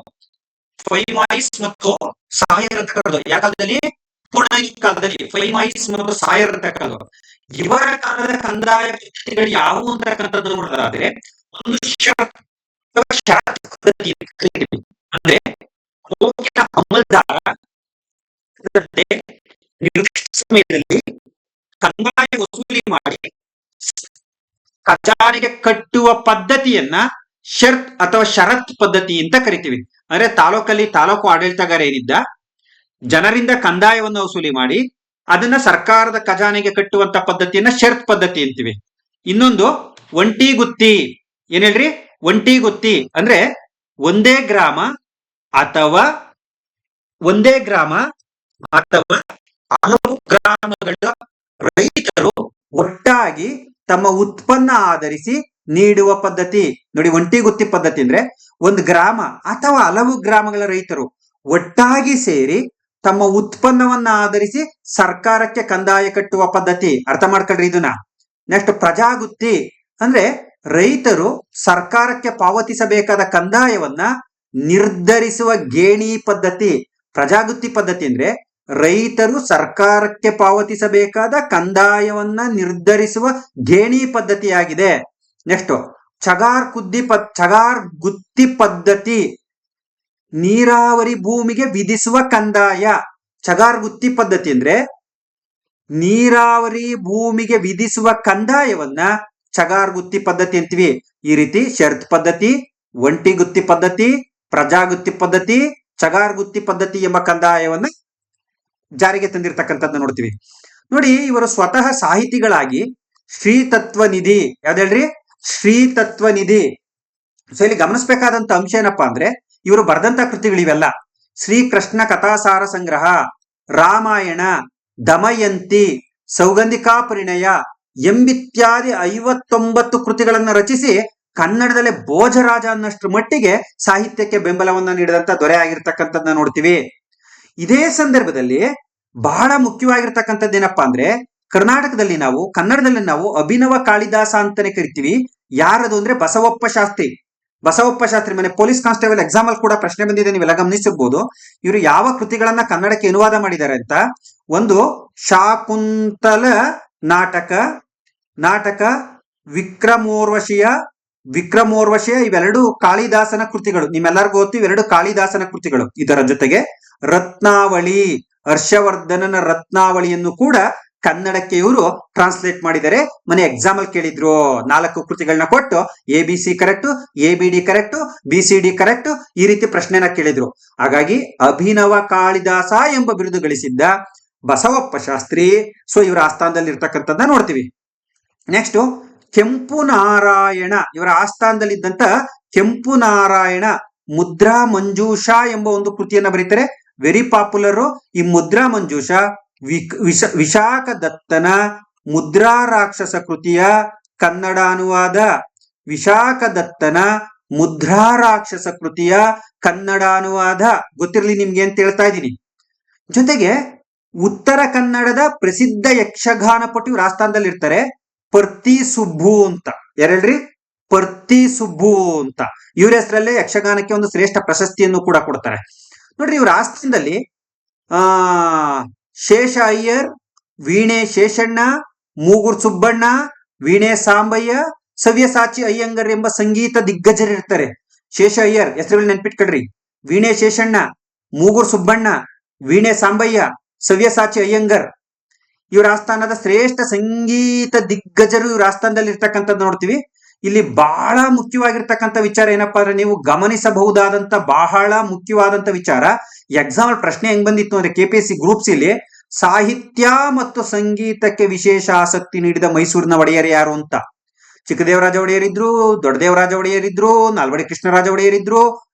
ಫೈಮಾಯಿಸ್ ಮತ್ತು ಸಾಯರ್ ಅಂತ ಕರೆದು. ಯಾವ ಕಾಲದಲ್ಲಿ? ಪೂರ್ಣಯ್ಯನ ಕಾಲದಲ್ಲಿ ಫೈಮಾಯಿಸ್ ಮತ್ತು ಸಾಯರ್ ಅಂತ ಕರೆದು. ಇವರ ಕಾಲದ ಕಂದಾಯ ಪದ್ಧತಿಗಳು ಯಾವುವು ಅಂತಕ್ಕಂಥದ್ದು ನೋಡೋದಾದ್ರೆ, ಒಂದು ಷರತ್ ಪದ್ಧತಿ ಅಂದ್ರೆ ಕೋರ್ಟಿನ ಅಮಲ್ದಾರ ಸಮಯದಲ್ಲಿ ಕಂದಾಯ ವಸೂಲಿ ಮಾಡಿ ಖಜಾನೆಗೆ ಕಟ್ಟುವ ಪದ್ಧತಿಯನ್ನ ಶರ್ತ್ ಅಥವಾ ಷರತ್ ಪದ್ಧತಿ ಅಂತ ಕರಿತೀವಿ. ಅಂದ್ರೆ ತಾಲೂಕು ಆಡಳಿತಗಾರ ಏನಿದ್ದ ಜನರಿಂದ ಕಂದಾಯವನ್ನು ವಸೂಲಿ ಮಾಡಿ ಅದನ್ನ ಸರ್ಕಾರದ ಖಜಾನೆಗೆ ಕಟ್ಟುವಂತ ಪದ್ಧತಿಯನ್ನ ಶರ್ತ್ ಪದ್ಧತಿ ಅಂತೀವಿ. ಇನ್ನೊಂದು ಒಂಟಿ ಗುತ್ತಿ. ಏನ್ ಹೇಳ್ರಿ? ಒಂಟಿ ಗುತ್ತಿ ಅಂದ್ರೆ ಒಂದೇ ಗ್ರಾಮ ಅಥವಾ ಹಲವು ಗ್ರಾಮಗಳ ರೈತರು ಒಟ್ಟಾಗಿ ತಮ್ಮ ಉತ್ಪನ್ನ ಆಧರಿಸಿ ನೀಡುವ ಪದ್ಧತಿ. ನೋಡಿ, ಒಂಟಿ ಗುತ್ತಿ ಪದ್ಧತಿ ಅಂದ್ರೆ ಒಂದು ಗ್ರಾಮ ಅಥವಾ ಹಲವು ಗ್ರಾಮಗಳ ರೈತರು ಒಟ್ಟಾಗಿ ಸೇರಿ ತಮ್ಮ ಉತ್ಪನ್ನವನ್ನ ಆಧರಿಸಿ ಸರ್ಕಾರಕ್ಕೆ ಕಂದಾಯ ಕಟ್ಟುವ ಪದ್ಧತಿ. ಅರ್ಥ ಮಾಡ್ಕೊಳ್ರಿ ಇದನ್ನ. ನೆಕ್ಸ್ಟ್ ಪ್ರಜಾಗುತ್ತಿ ಅಂದ್ರೆ ರೈತರು ಸರ್ಕಾರಕ್ಕೆ ಪಾವತಿಸಬೇಕಾದ ಕಂದಾಯವನ್ನ ನಿರ್ಧರಿಸುವ ಗೇಣಿ ಪದ್ಧತಿ. ಪ್ರಜಾಗುತ್ತಿ ಪದ್ಧತಿ ಅಂದ್ರೆ ರೈತರು ಸರ್ಕಾರಕ್ಕೆ ಪಾವತಿಸಬೇಕಾದ ಕಂದಾಯವನ್ನ ನಿರ್ಧರಿಸುವ ಗೇಣಿ ಪದ್ಧತಿಯಾಗಿದೆ. ನೆಕ್ಸ್ಟ್ ಚಗಾರ್ ಗುತ್ತಿ ಪದ್ಧತಿ, ನೀರಾವರಿ ಭೂಮಿಗೆ ವಿಧಿಸುವ ಕಂದಾಯ. ಚಗಾರ್ ಗುತ್ತಿ ಪದ್ಧತಿ ಅಂದ್ರೆ ನೀರಾವರಿ ಭೂಮಿಗೆ ವಿಧಿಸುವ ಕಂದಾಯವನ್ನ ಚಗಾರ್ ಗುತ್ತಿ ಪದ್ಧತಿ ಅಂತೀವಿ. ಈ ರೀತಿ ಶರ್ತ್ ಪದ್ಧತಿ, ಒಂಟಿ ಗುತ್ತಿ ಪದ್ಧತಿ, ಪ್ರಜಾಗುತ್ತಿ ಪದ್ಧತಿ, ಚಗಾರ್ ಗುತ್ತಿ ಪದ್ಧತಿ ಎಂಬ ಕಂದಾಯವನ್ನ ಜಾರಿಗೆ ತಂದಿರತಕ್ಕಂಥದ್ದು ನೋಡ್ತೀವಿ. ನೋಡಿ, ಇವರು ಸ್ವತಃ ಸಾಹಿತಿಗಳಾಗಿ ಶ್ರೀತತ್ವ ನಿಧಿ, ಯಾವ್ದು ಹೇಳ್ರಿ? ಶ್ರೀತತ್ವ ನಿಧಿ. ಸೊ ಇಲ್ಲಿ ಗಮನಿಸಬೇಕಾದಂತ ಅಂಶ ಏನಪ್ಪಾ ಅಂದ್ರೆ, ಇವರು ಬರೆದಂತ ಕೃತಿಗಳು ಇವೆಲ್ಲ: ಶ್ರೀಕೃಷ್ಣ ಕಥಾಸಾರ ಸಂಗ್ರಹ, ರಾಮಾಯಣ, ದಮಯಂತಿ, ಸೌಗಂಧಿಕಾ ಪರಿಣಯ ಎಂಬಿತ್ಯಾದಿ 59 ಕೃತಿಗಳನ್ನ ರಚಿಸಿ ಕನ್ನಡದಲ್ಲೇ ಭೋಜರಾಜ ಅನ್ನಷ್ಟು ಮಟ್ಟಿಗೆ ಸಾಹಿತ್ಯಕ್ಕೆ ಬೆಂಬಲವನ್ನ ನೀಡಿದಂತ ದೊರೆ ಆಗಿರ್ತಕ್ಕಂಥದ್ದನ್ನ ನೋಡ್ತೀವಿ. ಇದೇ ಸಂದರ್ಭದಲ್ಲಿ ಬಹಳ ಮುಖ್ಯವಾಗಿರ್ತಕ್ಕಂಥದ್ದು ಏನಪ್ಪಾ ಅಂದ್ರೆ, ಕರ್ನಾಟಕದಲ್ಲಿ ಕನ್ನಡದಲ್ಲಿ ನಾವು ಅಭಿನವ ಕಾಳಿದಾಸ ಅಂತಾನೆ ಕರಿತೀವಿ. ಯಾರದು ಅಂದ್ರೆ ಬಸವಪ್ಪ ಶಾಸ್ತ್ರಿ. ಮನೆ ಪೊಲೀಸ್ ಕಾನ್ಸ್ಟೇಬಲ್ ಎಕ್ಸಾಮ್ ಅಲ್ಲಿ ಕೂಡ ಪ್ರಶ್ನೆ ಬಂದಿದೆ, ನೀವೆಲ್ಲ ಗಮನಿಸಿರ್ಬೋದು. ಇವರು ಯಾವ ಕೃತಿಗಳನ್ನ ಕನ್ನಡಕ್ಕೆ ಅನುವಾದ ಮಾಡಿದ್ದಾರೆ ಅಂತ. ಒಂದು ಶಾಕುಂತಲ ನಾಟಕ, ವಿಕ್ರಮೋರ್ವಶಿಯ ಇವೆರಡು ಕಾಳಿದಾಸನ ಕೃತಿಗಳು. ನಿಮ್ಮೆಲ್ಲರಿಗೂ ಗೊತ್ತು, ಇವೆರಡು ಕಾಳಿದಾಸನ ಕೃತಿಗಳು. ಇದರ ಜೊತೆಗೆ ರತ್ನಾವಳಿ, ಹರ್ಷವರ್ಧನನ ರತ್ನಾವಳಿಯನ್ನು ಕೂಡ ಕನ್ನಡಕ್ಕೆ ಇವರು ಟ್ರಾನ್ಸ್ಲೇಟ್ ಮಾಡಿದ್ದಾರೆ. ಮನೆ ಎಕ್ಸಾಮ್ ಅಲ್ಲಿ ಕೇಳಿದ್ರು, 4 ಕೃತಿಗಳನ್ನ ಕೊಟ್ಟು ABC correct, ABD correct, BCD correct, ಈ ರೀತಿ ಪ್ರಶ್ನೆನ ಕೇಳಿದ್ರು. ಹಾಗಾಗಿ ಅಭಿನವ ಕಾಳಿದಾಸ ಎಂಬ ಬಿರುದು ಗಳಿಸಿದ್ದ ಬಸವಪ್ಪ ಶಾಸ್ತ್ರಿ. ಸೊ ಇವರ ಆಸ್ಥಾನದಲ್ಲಿ ಇರ್ತಕ್ಕಂಥದ್ದನ್ನ ನೋಡ್ತೀವಿ. ನೆಕ್ಸ್ಟ್ ಕೆಂಪು ನಾರಾಯಣ, ಇವರ ಆಸ್ಥಾನದಲ್ಲಿದ್ದಂತ ಕೆಂಪು ನಾರಾಯಣ ಮುದ್ರಾ ಮಂಜೂಷ ಎಂಬ ಒಂದು ಕೃತಿಯನ್ನ ಬರೀತಾರೆ. ವೆರಿ ಪಾಪ್ಯುಲರ್ ಈ ಮುದ್ರಾ ಮಂಜೂಷ. ವಿಶಾಖ ದತ್ತನ ಮುದ್ರಾ ರಾಕ್ಷಸ ಕೃತಿಯ ಕನ್ನಡ ಅನುವಾದ. ವಿಶಾಖ ದತ್ತನ ಮುದ್ರಾ ರಾಕ್ಷಸ ಕೃತಿಯ ಕನ್ನಡ ಅನುವಾದ ಗೊತ್ತಿರಲಿ ನಿಮ್ಗೆ ಅಂತ ಹೇಳ್ತಾ ಇದ್ದೀನಿ. ಜೊತೆಗೆ ಉತ್ತರ ಕನ್ನಡದ ಪ್ರಸಿದ್ಧ ಯಕ್ಷಗಾನ ಪಟು ಇವ್ರ ಆಸ್ಥಾನದಲ್ಲಿ ಇರ್ತಾರೆ, ಪರ್ತಿ ಸುಬ್ಬು ಅಂತ. ಯಾರೇಳ್ರಿ? ಪರ್ತಿ ಸುಬ್ಬು ಅಂತ. ಇವ್ರ ಹೆಸರಲ್ಲೇ ಯಕ್ಷಗಾನಕ್ಕೆ ಒಂದು ಶ್ರೇಷ್ಠ ಪ್ರಶಸ್ತಿಯನ್ನು ಕೂಡ ಕೊಡ್ತಾರೆ. ನೋಡ್ರಿ, ಇವ್ರ ಆಸ್ಥಾನದಲ್ಲಿ ಶೇಷ ಅಯ್ಯರ್, ವೀಣೆ ಶೇಷಣ್ಣ, ಮೂಗೂರ್ ಸುಬ್ಬಣ್ಣ, ವೀಣೆ ಸಾಂಬಯ್ಯ, ಸವ್ಯಸಾಚಿ ಅಯ್ಯಂಗರ್ ಎಂಬ ಸಂಗೀತ ದಿಗ್ಗಜರು ಇರ್ತಾರೆ. ಶೇಷ ಅಯ್ಯರ್ ಹೆಸರುಗಳು ನೆನ್ಪಿಟ್ಕೊಳ್ರಿ. ವೀಣೆ ಶೇಷಣ್ಣ, ಮೂಗೂರ್ ಸುಬ್ಬಣ್ಣ, ವೀಣೆ ಸಾಂಬಯ್ಯ, ಸವ್ಯಸಾಚಿ ಅಯ್ಯಂಗರ್ ಇವರ ಆಸ್ಥಾನದ ಶ್ರೇಷ್ಠ ಸಂಗೀತ ದಿಗ್ಗಜರು ಇವ್ರ ಆಸ್ಥಾನದಲ್ಲಿ ಇರ್ತಕ್ಕಂಥದ್ದು ನೋಡ್ತೀವಿ. ಇಲ್ಲಿ ಬಹಳ ಮುಖ್ಯವಾಗಿರ್ತಕ್ಕಂಥ ವಿಚಾರ ಏನಪ್ಪಾ ಅಂದ್ರೆ, ನೀವು ಗಮನಿಸಬಹುದಾದಂತ ಬಹಳ ಮುಖ್ಯವಾದಂತ ವಿಚಾರ, ಎಕ್ಸಾಂಪಲ್ ಪ್ರಶ್ನೆ ಹೆಂಗ್ ಬಂದಿತ್ತು ಅಂದ್ರೆ KPSC ಗ್ರೂಪ್ಸ್ ಇಲ್ಲಿ ಸಾಹಿತ್ಯ ಮತ್ತು ಸಂಗೀತಕ್ಕೆ ವಿಶೇಷ ಆಸಕ್ತಿ ನೀಡಿದ ಮೈಸೂರಿನ ಒಡೆಯರು ಯಾರು ಅಂತ. ಚಿಕ್ಕದೇವರಾಜ ಒಡೆಯರ್ ಇದ್ರು, ದೊಡ್ಡದೇವರಾಜ ಒಡೆಯರ್ ಇದ್ರು, ನಾಲ್ವಡಿ ಕೃಷ್ಣರಾಜ ಒಡೆಯರ್ ಇದ್ರು,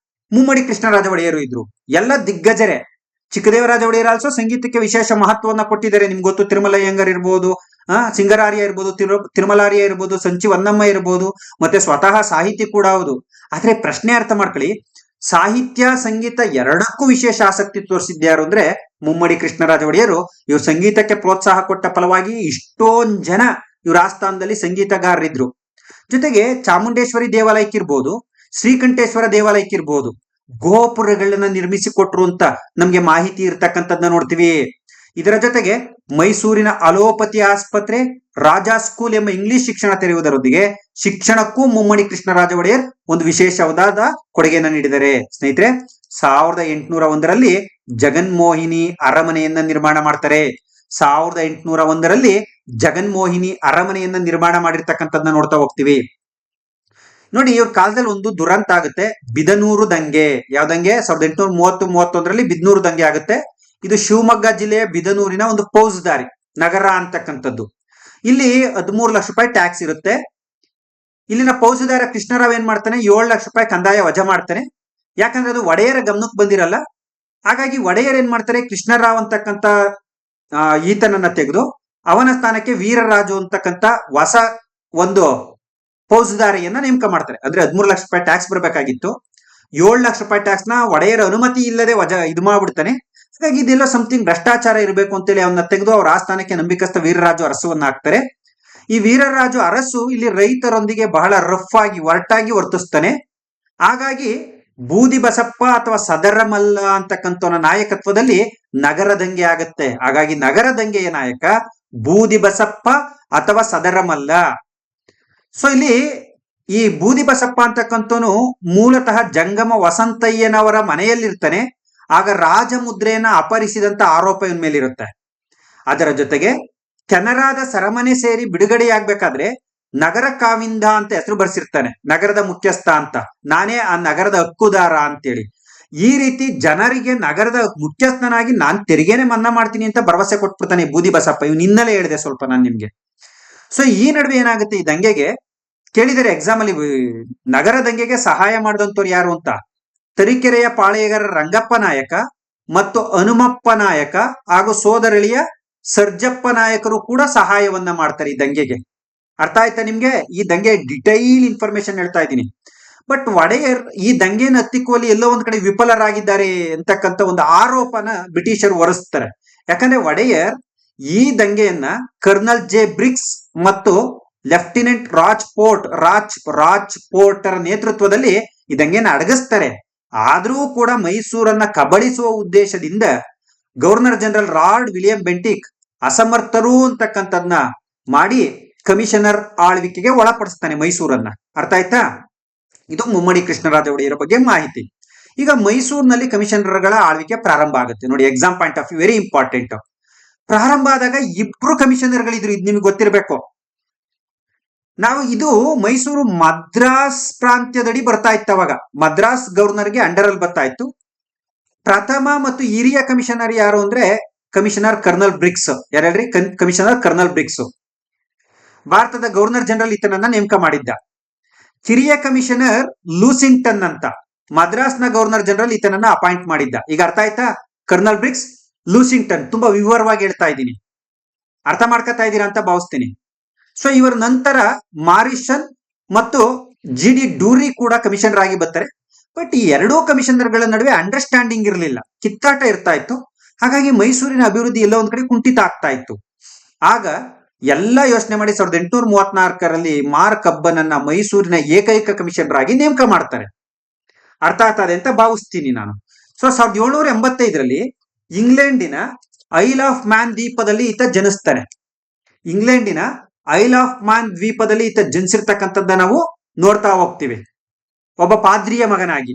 ಮುಮ್ಮಡಿ ಕೃಷ್ಣರಾಜ ಒಡೆಯರು ಇದ್ರು. ಎಲ್ಲ ದಿಗ್ಗಜರೇ. ಚಿಕ್ಕದೇವರಾಜ ಒಡೆಯರ್ ಆಲ್ಸೋ ಸಂಗೀತಕ್ಕೆ ವಿಶೇಷ ಮಹತ್ವವನ್ನ ಕೊಟ್ಟಿದ್ದಾರೆ. ನಿಮ್ಗೆ ಗೊತ್ತು, ತಿರುಮಲಯ್ಯಂಗರ್ ಇರ್ಬೋದು, ಸಿಂಗರಾರ್ಯ ಇರ್ಬೋದು, ತಿರುಮಲಾರ್ಯ ಇರ್ಬೋದು, ಸಂಚಿ ಹೊನ್ನಮ್ಮ ಇರ್ಬೋದು, ಮತ್ತೆ ಸ್ವತಃ ಸಾಹಿತಿ ಕೂಡ ಹೌದು. ಆದ್ರೆ ಪ್ರಶ್ನೆ ಅರ್ಥ ಮಾಡ್ಕೊಳ್ಳಿ, ಸಾಹಿತ್ಯ ಸಂಗೀತ ಎರಡಕ್ಕೂ ವಿಶೇಷ ಆಸಕ್ತಿ ತೋರಿಸಿದ್ಯಾರು ಅಂದ್ರೆ ಮುಮ್ಮಡಿ ಕೃಷ್ಣರಾಜ ಒಡೆಯರು. ಇವ್ರು ಸಂಗೀತಕ್ಕೆ ಪ್ರೋತ್ಸಾಹ ಕೊಟ್ಟ ಫಲವಾಗಿ ಇಷ್ಟೊಂದ್ ಜನ ಇವ್ರ ಆಸ್ಥಾನದಲ್ಲಿ ಸಂಗೀತಗಾರರಿದ್ರು. ಜೊತೆಗೆ ಚಾಮುಂಡೇಶ್ವರಿ ದೇವಾಲಯಕ್ಕಿರ್ಬೋದು, ಶ್ರೀಕಂಠೇಶ್ವರ ದೇವಾಲಯಕ್ಕಿರ್ಬೋದು, ಗೋಪುರಗಳನ್ನ ನಿರ್ಮಿಸಿಕೊಟ್ರು ಅಂತ ನಮ್ಗೆ ಮಾಹಿತಿ ಇರ್ತಕ್ಕಂಥದ್ದನ್ನ ನೋಡ್ತೀವಿ. ಇದರ ಜೊತೆಗೆ ಮೈಸೂರಿನ ಅಲೋಪತಿ ಆಸ್ಪತ್ರೆ, ರಾಜಾ ಸ್ಕೂಲ್ ಎಂಬ ಇಂಗ್ಲಿಷ್ ಶಿಕ್ಷಣ ತೆರೆಯುವುದರೊಂದಿಗೆ ಶಿಕ್ಷಣಕ್ಕೂ ಮುಮ್ಮಡಿ ಕೃಷ್ಣರಾಜ ಒಡೆಯರ್ ಒಂದು ವಿಶೇಷವಾದ ಕೊಡುಗೆಯನ್ನು ನೀಡಿದ್ದಾರೆ. ಸ್ನೇಹಿತರೆ, 1801ರಲ್ಲಿ ಜಗನ್ಮೋಹಿನಿ ಅರಮನೆಯನ್ನ ನಿರ್ಮಾಣ ಮಾಡ್ತಾರೆ. 1801ರಲ್ಲಿ ಜಗನ್ಮೋಹಿನಿ ಅರಮನೆಯನ್ನ ನಿರ್ಮಾಣ ಮಾಡಿರ್ತಕ್ಕಂಥದ್ದನ್ನ ನೋಡ್ತಾ ಹೋಗ್ತೀವಿ. ನೋಡಿ, ಇವ್ರ ಕಾಲದಲ್ಲಿ ಒಂದು ದುರಂತ ಆಗುತ್ತೆ, ಬಿದನೂರು ದಂಗೆ. ಯಾವ ದಂಗೆ? 1830-31ರಲ್ಲಿ ಬಿದನೂರು ದಂಗೆ ಆಗುತ್ತೆ. ಇದು ಶಿವಮೊಗ್ಗ ಜಿಲ್ಲೆಯ ಬಿದನೂರಿನ ಒಂದು ಫೌಜ್ದಾರಿ ನಗರ ಅಂತಕ್ಕಂಥದ್ದು. ಇಲ್ಲಿ 13 ಲಕ್ಷ ರೂಪಾಯಿ ಟ್ಯಾಕ್ಸ್ ಇರುತ್ತೆ. ಇಲ್ಲಿನ ಫೌಜ್ದಾರ ಕೃಷ್ಣರಾವ್ ಏನ್ ಮಾಡ್ತಾನೆ, 7 ಲಕ್ಷ ರೂಪಾಯಿ ಕಂದಾಯ ವಜಾ ಮಾಡ್ತಾನೆ. ಯಾಕಂದ್ರೆ ಅದು ಒಡೆಯರ ಗಮನಕ್ಕೆ ಬಂದಿರಲ್ಲ. ಹಾಗಾಗಿ ಒಡೆಯರ್ ಏನ್ ಮಾಡ್ತಾರೆ, ಕೃಷ್ಣರಾವ್ ಅಂತಕ್ಕಂಥ ಈತನನ್ನ ತೆಗೆದು ಅವನ ಸ್ಥಾನಕ್ಕೆ ವೀರರಾಜು ಅಂತಕ್ಕಂಥ ಹೊಸ ಒಂದು ಫೌಜ್ದಾರಿಯನ್ನ ನೇಮಕ ಮಾಡ್ತಾರೆ. ಅಂದ್ರೆ 13 ಲಕ್ಷ ರೂಪಾಯಿ ಟ್ಯಾಕ್ಸ್ ಬರಬೇಕಾಗಿತ್ತು, 7 ಲಕ್ಷ ರೂಪಾಯಿ ಟ್ಯಾಕ್ಸ್ ನ ಒಡೆಯರ ಅನುಮತಿ ಇಲ್ಲದೆ ಇದು ಮಾಡ್ಬಿಡ್ತಾನೆ. ಹಾಗಾಗಿ ಇದೆಲ್ಲ ಸಮಥಿಂಗ್ ಭ್ರಷ್ಟಾಚಾರ ಇರಬೇಕು ಅಂತೇಳಿ ಅವನ್ನ ತೆಗೆದು ಅವ್ರ ಆಸ್ಥಾನಕ್ಕೆ ನಂಬಿಕಸ್ಥ ವೀರರಾಜು ಅರಸುವನ್ನ ಹಾಕ್ತಾರೆ. ಈ ವೀರರಾಜು ಅರಸು ಇಲ್ಲಿ ರೈತರೊಂದಿಗೆ ಬಹಳ ರಫ್ ಆಗಿ ಒರಟಾಗಿ ವರ್ತಿಸ್ತಾನೆ. ಹಾಗಾಗಿ ಬೂದಿ ಬಸಪ್ಪ ಅಥವಾ ಸದರಮಲ್ಲ ಅಂತಕ್ಕಂಥವನ ನಾಯಕತ್ವದಲ್ಲಿ ನಗರ ದಂಗೆ ಆಗತ್ತೆ. ಹಾಗಾಗಿ ನಗರ ದಂಗೆಯ ನಾಯಕ ಬೂದಿ ಬಸಪ್ಪ ಅಥವಾ ಸದರಮಲ್ಲ. ಸೊ ಇಲ್ಲಿ ಈ ಬೂದಿ ಬಸಪ್ಪ ಅಂತಕ್ಕಂಥವನು ಮೂಲತಃ ಜಂಗಮ ವಸಂತಯ್ಯನವರ ಮನೆಯಲ್ಲಿರ್ತಾನೆ. ಆಗ ರಾಜಮುದ್ರೆಯನ್ನ ಅಪಹರಿಸಿದಂತ ಆರೋಪ ಇವನ ಮೇಲಿರುತ್ತೆ. ಅದರ ಜೊತೆಗೆ ಕೆನರಾದ ಸರಮನೆ ಸೇರಿ ಬಿಡುಗಡೆಯಾಗ್ಬೇಕಾದ್ರೆ ನಗರ ಕಾವಿಂದ ಅಂತ ಹೆಸರು ಬರ್ಸಿರ್ತಾನೆ, ನಗರದ ಮುಖ್ಯಸ್ಥ ಅಂತ. ನಾನೇ ಆ ನಗರದ ಹಕ್ಕುದಾರ ಅಂತೇಳಿ. ಈ ರೀತಿ ಜನರಿಗೆ ನಗರದ ಮುಖ್ಯಸ್ಥನಾಗಿ ನಾನ್ ತೆರಿಗೆನೆ ಮನ್ನಾ ಮಾಡ್ತೀನಿ ಅಂತ ಭರವಸೆ ಕೊಟ್ಬಿಡ್ತಾನೆ ಬೂದಿ ಬಸಪ್ಪ. ಇವ್ ನಿನ್ನಲೇ ಹೇಳಿದೆ ಸ್ವಲ್ಪ ನಾನು ನಿಮ್ಗೆ. ಸೊ ಈ ನಡುವೆ ಏನಾಗುತ್ತೆ, ಈ ದಂಗೆಗೆ ಕೇಳಿದರೆ ಎಕ್ಸಾಮ್ ಅಲ್ಲಿ ನಗರ ದಂಗೆಗೆ ಸಹಾಯ ಮಾಡಿದಂತವ್ರು ಯಾರು ಅಂತ. ತರೀಕೆರೆಯ ಪಾಳೆಯಗಾರ ರಂಗಪ್ಪ ನಾಯಕ ಮತ್ತು ಹನುಮಪ್ಪ ನಾಯಕ ಹಾಗೂ ಸೋದರಳಿಯ ಸರ್ಜಪ್ಪ ನಾಯಕರು ಕೂಡ ಸಹಾಯವನ್ನ ಮಾಡ್ತಾರೆ ಈ ದಂಗೆಗೆ. ಅರ್ಥ ಆಯ್ತಾ ನಿಮ್ಗೆ? ಈ ದಂಗೆ ಡಿಟೈಲ್ ಇನ್ಫಾರ್ಮೇಶನ್ ಹೇಳ್ತಾ ಇದ್ದೀನಿ. ಬಟ್ ಒಡೆಯರ್ ಈ ದಂಗೆನ ಹತ್ತಿಕ್ಕುವಲ್ಲಿ ಎಲ್ಲೋ ಒಂದ್ ಕಡೆ ವಿಫಲರಾಗಿದ್ದಾರೆ ಅಂತಕ್ಕಂಥ ಒಂದು ಆರೋಪನ ಬ್ರಿಟಿಷರು ಹೊರಿಸ್ತಾರೆ. ಯಾಕಂದ್ರೆ ಒಡೆಯರ್ ಈ ದಂಗೆಯನ್ನ ಕರ್ನಲ್ ಜೆ ಬ್ರಿಕ್ಸ್ ಮತ್ತು ಲೆಫ್ಟಿನೆಂಟ್ ರಾಜ್ ಪೋರ್ಟರ ನೇತೃತ್ವದಲ್ಲಿ ಈ ದಂಗೆಯನ್ನ ಅಡಗಿಸ್ತಾರೆ. ಆದ್ರೂ ಕೂಡ ಮೈಸೂರನ್ನ ಕಬಳಿಸುವ ಉದ್ದೇಶದಿಂದ governor general Lord William Bentinck ಅಸಮರ್ಥರು ಅಂತಕ್ಕಂಥದ್ನ ಮಾಡಿ ಕಮಿಷನರ್ ಆಳ್ವಿಕೆಗೆ ಒಳಪಡಿಸ್ತಾನೆ ಮೈಸೂರನ್ನ. ಅರ್ಥ ಆಯ್ತಾ? ಇದು ಮುಮ್ಮಡಿ ಕೃಷ್ಣರಾಜ ಒಡೆಯರ ಬಗ್ಗೆ ಮಾಹಿತಿ. ಈಗ ಮೈಸೂರಿನಲ್ಲಿ ಕಮಿಷನರ್ಗಳ ಆಳ್ವಿಕೆ ಪ್ರಾರಂಭ ಆಗುತ್ತೆ. ನೋಡಿ, exam point of view very important. ಪ್ರಾರಂಭ ಆದಾಗ 2 ಕಮಿಷನರ್ಗಳಿದ್ರು, ಇದು ನಿಮ್ಗೆ ಗೊತ್ತಿರಬೇಕು. ಇದು ಮೈಸೂರು ಮದ್ರಾಸ್ ಪ್ರಾಂತ್ಯದಡಿ ಬರ್ತಾ ಇತ್ತು. ಅವಾಗ ಮದ್ರಾಸ್ ಗವರ್ನರ್ಗೆ ಅಂಡರ್ ಅಲ್ಲಿ ಬರ್ತಾ ಇತ್ತು. ಪ್ರಥಮ ಮತ್ತು ಹಿರಿಯ ಕಮಿಷನರ್ ಯಾರು ಅಂದ್ರೆ ಕಮಿಷನರ್ ಕರ್ನಲ್ ಬ್ರಿಕ್ಸ್. ಯಾರ್ಯಾರ್ರಿ? Commissioner colonel Briggs. ಭಾರತದ ಗವರ್ನರ್ ಜನರಲ್ ಈತನನ್ನ ನೇಮಕ ಮಾಡಿದ್ದ. ಕಿರಿಯ ಕಮಿಷನರ್ ಲೂಸಿಂಗ್ಟನ್ ಅಂತ ಮದ್ರಾಸ್ನ ಗವರ್ನರ್ ಜನರಲ್ ಈತನನ್ನ ಅಪಾಯಿಂಟ್ ಮಾಡಿದ್ದ. ಈಗ ಅರ್ಥ ಆಯ್ತಾ? Colonel Briggs, Lushington. ತುಂಬಾ ವಿವರವಾಗಿ ಹೇಳ್ತಾ ಇದ್ದೀನಿ, ಅರ್ಥ ಮಾಡ್ಕೊತಾ ಇದ್ದೀರಾ ಅಂತ ಭಾವಿಸ್ತೀನಿ. ಸೊ ಇವರ ನಂತರ ಮಾರಿಷನ್ ಮತ್ತು GD ಡೂರಿ ಕೂಡ ಕಮಿಷನರ್ ಆಗಿ ಬರ್ತಾರೆ. ಬಟ್ ಈ 2 ಕಮಿಷನರ್ಗಳ ನಡುವೆ ಅಂಡರ್ಸ್ಟ್ಯಾಂಡಿಂಗ್ ಇರಲಿಲ್ಲ, ಕಿತ್ತಾಟ ಇರ್ತಾ ಇತ್ತು. ಹಾಗಾಗಿ ಮೈಸೂರಿನ ಅಭಿವೃದ್ಧಿ ಎಲ್ಲ ಒಂದ್ ಕಡೆ ಕುಂಠಿತ ಆಗ್ತಾ ಇತ್ತು. ಆಗ ಎಲ್ಲ ಯೋಚನೆ ಮಾಡಿ 1834ರಲ್ಲಿ ಮಾರ್ಕ್ ಅಬ್ಬನನ್ನ ಮೈಸೂರಿನ ಏಕೈಕ ಕಮಿಷನರ್ ಆಗಿ ನೇಮಕ ಮಾಡ್ತಾರೆ. ಅರ್ಥ ಆಗ್ತದೆ ಅಂತ ಭಾವಿಸ್ತೀನಿ ನಾನು. ಸೊ 1785ರಲ್ಲಿ ಇಂಗ್ಲೆಂಡಿನ ಐಲ್ ಆಫ್ ಮ್ಯಾನ್ ದ್ವೀಪದಲ್ಲಿ ಈತ ಜನಿಸ್ತಾನೆ. ಇಂಗ್ಲೆಂಡಿನ ಐಲ್ ಆಫ್ ಮ್ಯಾನ್ ದ್ವೀಪದಲ್ಲಿ ಈತ ಜನಿಸಿರ್ತಕ್ಕಂಥದ್ದ ನಾವು ನೋಡ್ತಾ ಹೋಗ್ತೀವಿ, ಒಬ್ಬ ಪಾದ್ರಿಯ ಮಗನಾಗಿ.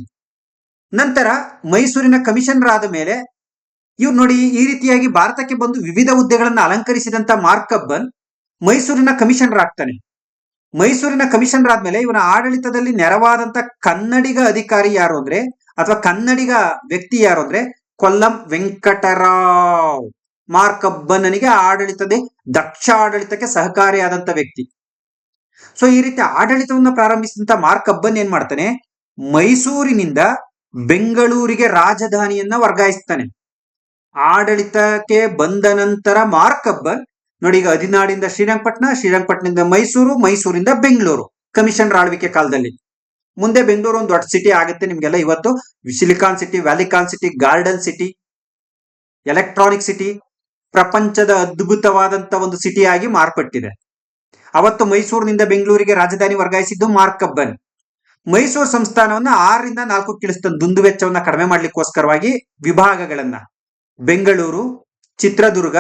ನಂತರ ಮೈಸೂರಿನ ಕಮಿಷನರ್ ಆದ ಮೇಲೆ ಇವ್ರು ನೋಡಿ, ಈ ರೀತಿಯಾಗಿ ಭಾರತಕ್ಕೆ ಬಂದು ವಿವಿಧ ಹುದ್ದೆಗಳನ್ನು ಅಲಂಕರಿಸಿದಂತ ಮಾರ್ಕ್ ಅಬ್ಬನ್ ಮೈಸೂರಿನ ಕಮಿಷನರ್ ಆಗ್ತಾನೆ. ಮೈಸೂರಿನ ಕಮಿಷನರ್ ಆದ್ಮೇಲೆ ಇವನ ಆಡಳಿತದಲ್ಲಿ ನೆರವಾದಂತ ಕನ್ನಡಿಗ ಅಧಿಕಾರಿ ಯಾರು ಅಂದ್ರೆ, ಅಥವಾ ಕನ್ನಡಿಗ ವ್ಯಕ್ತಿ ಯಾರು ಅಂದ್ರೆ ಕೊಲ್ಲಂ ವೆಂಕಟರಾವ್ ಮಾರ್ಕಬ್ಬನಿಗೆ ದಕ್ಷ ಆಡಳಿತಕ್ಕೆ ಸಹಕಾರಿಯಾದಂತ ವ್ಯಕ್ತಿ. ಸೊ ಈ ರೀತಿ ಆಡಳಿತವನ್ನ ಪ್ರಾರಂಭಿಸಿದಂತ ಮಾರ್ಕಬ್ಬನ್ ಏನ್ ಮಾಡ್ತಾನೆ, ಮೈಸೂರಿನಿಂದ ಬೆಂಗಳೂರಿಗೆ ರಾಜಧಾನಿಯನ್ನ ವರ್ಗಾಯಿಸ್ತಾನೆ. ಆಡಳಿತಕ್ಕೆ ಬಂದ ನಂತರ ಮಾರ್ಕಬ್ಬನ್ ನೋಡಿ, ಈಗ ಹದಿನಾಡಿಂದ ಶ್ರೀರಂಗಪಟ್ಟಣದಿಂದ ಮೈಸೂರು, ಮೈಸೂರಿಂದ ಬೆಂಗಳೂರು ಕಮಿಷನರ್ ಆಳ್ವಿಕೆ ಕಾಲದಲ್ಲಿ. ಮುಂದೆ ಬೆಂಗಳೂರು ಒಂದು ದೊಡ್ಡ ಸಿಟಿ ಆಗುತ್ತೆ ನಿಮ್ಗೆಲ್ಲ ಇವತ್ತು. ಸಿಲಿಕಾನ್ ಸಿಟಿ, ವ್ಯಾಲಿಕಾನ್ city, garden city, electronic city, ಪ್ರಪಂಚದ ಅದ್ಭುತವಾದಂತ ಒಂದು ಸಿಟಿ ಆಗಿ ಮಾರ್ಪಟ್ಟಿದೆ. ಅವತ್ತು ಮೈಸೂರಿನಿಂದ ಬೆಂಗಳೂರಿಗೆ ರಾಜಧಾನಿ ವರ್ಗಾಯಿಸಿದ್ದು ಮಾರ್ಕಬ್ಬನ್. ಮೈಸೂರು ಸಂಸ್ಥಾನವನ್ನ 6ರಿಂದ 4 ಇಳಿಸ್ತಾನೆ, ದುಂದುವೆಚ್ಚವನ್ನ ಕಡಿಮೆ ಮಾಡ್ಲಿಕ್ಕೋಸ್ಕರವಾಗಿ ವಿಭಾಗಗಳನ್ನ. ಬೆಂಗಳೂರು, ಚಿತ್ರದುರ್ಗ,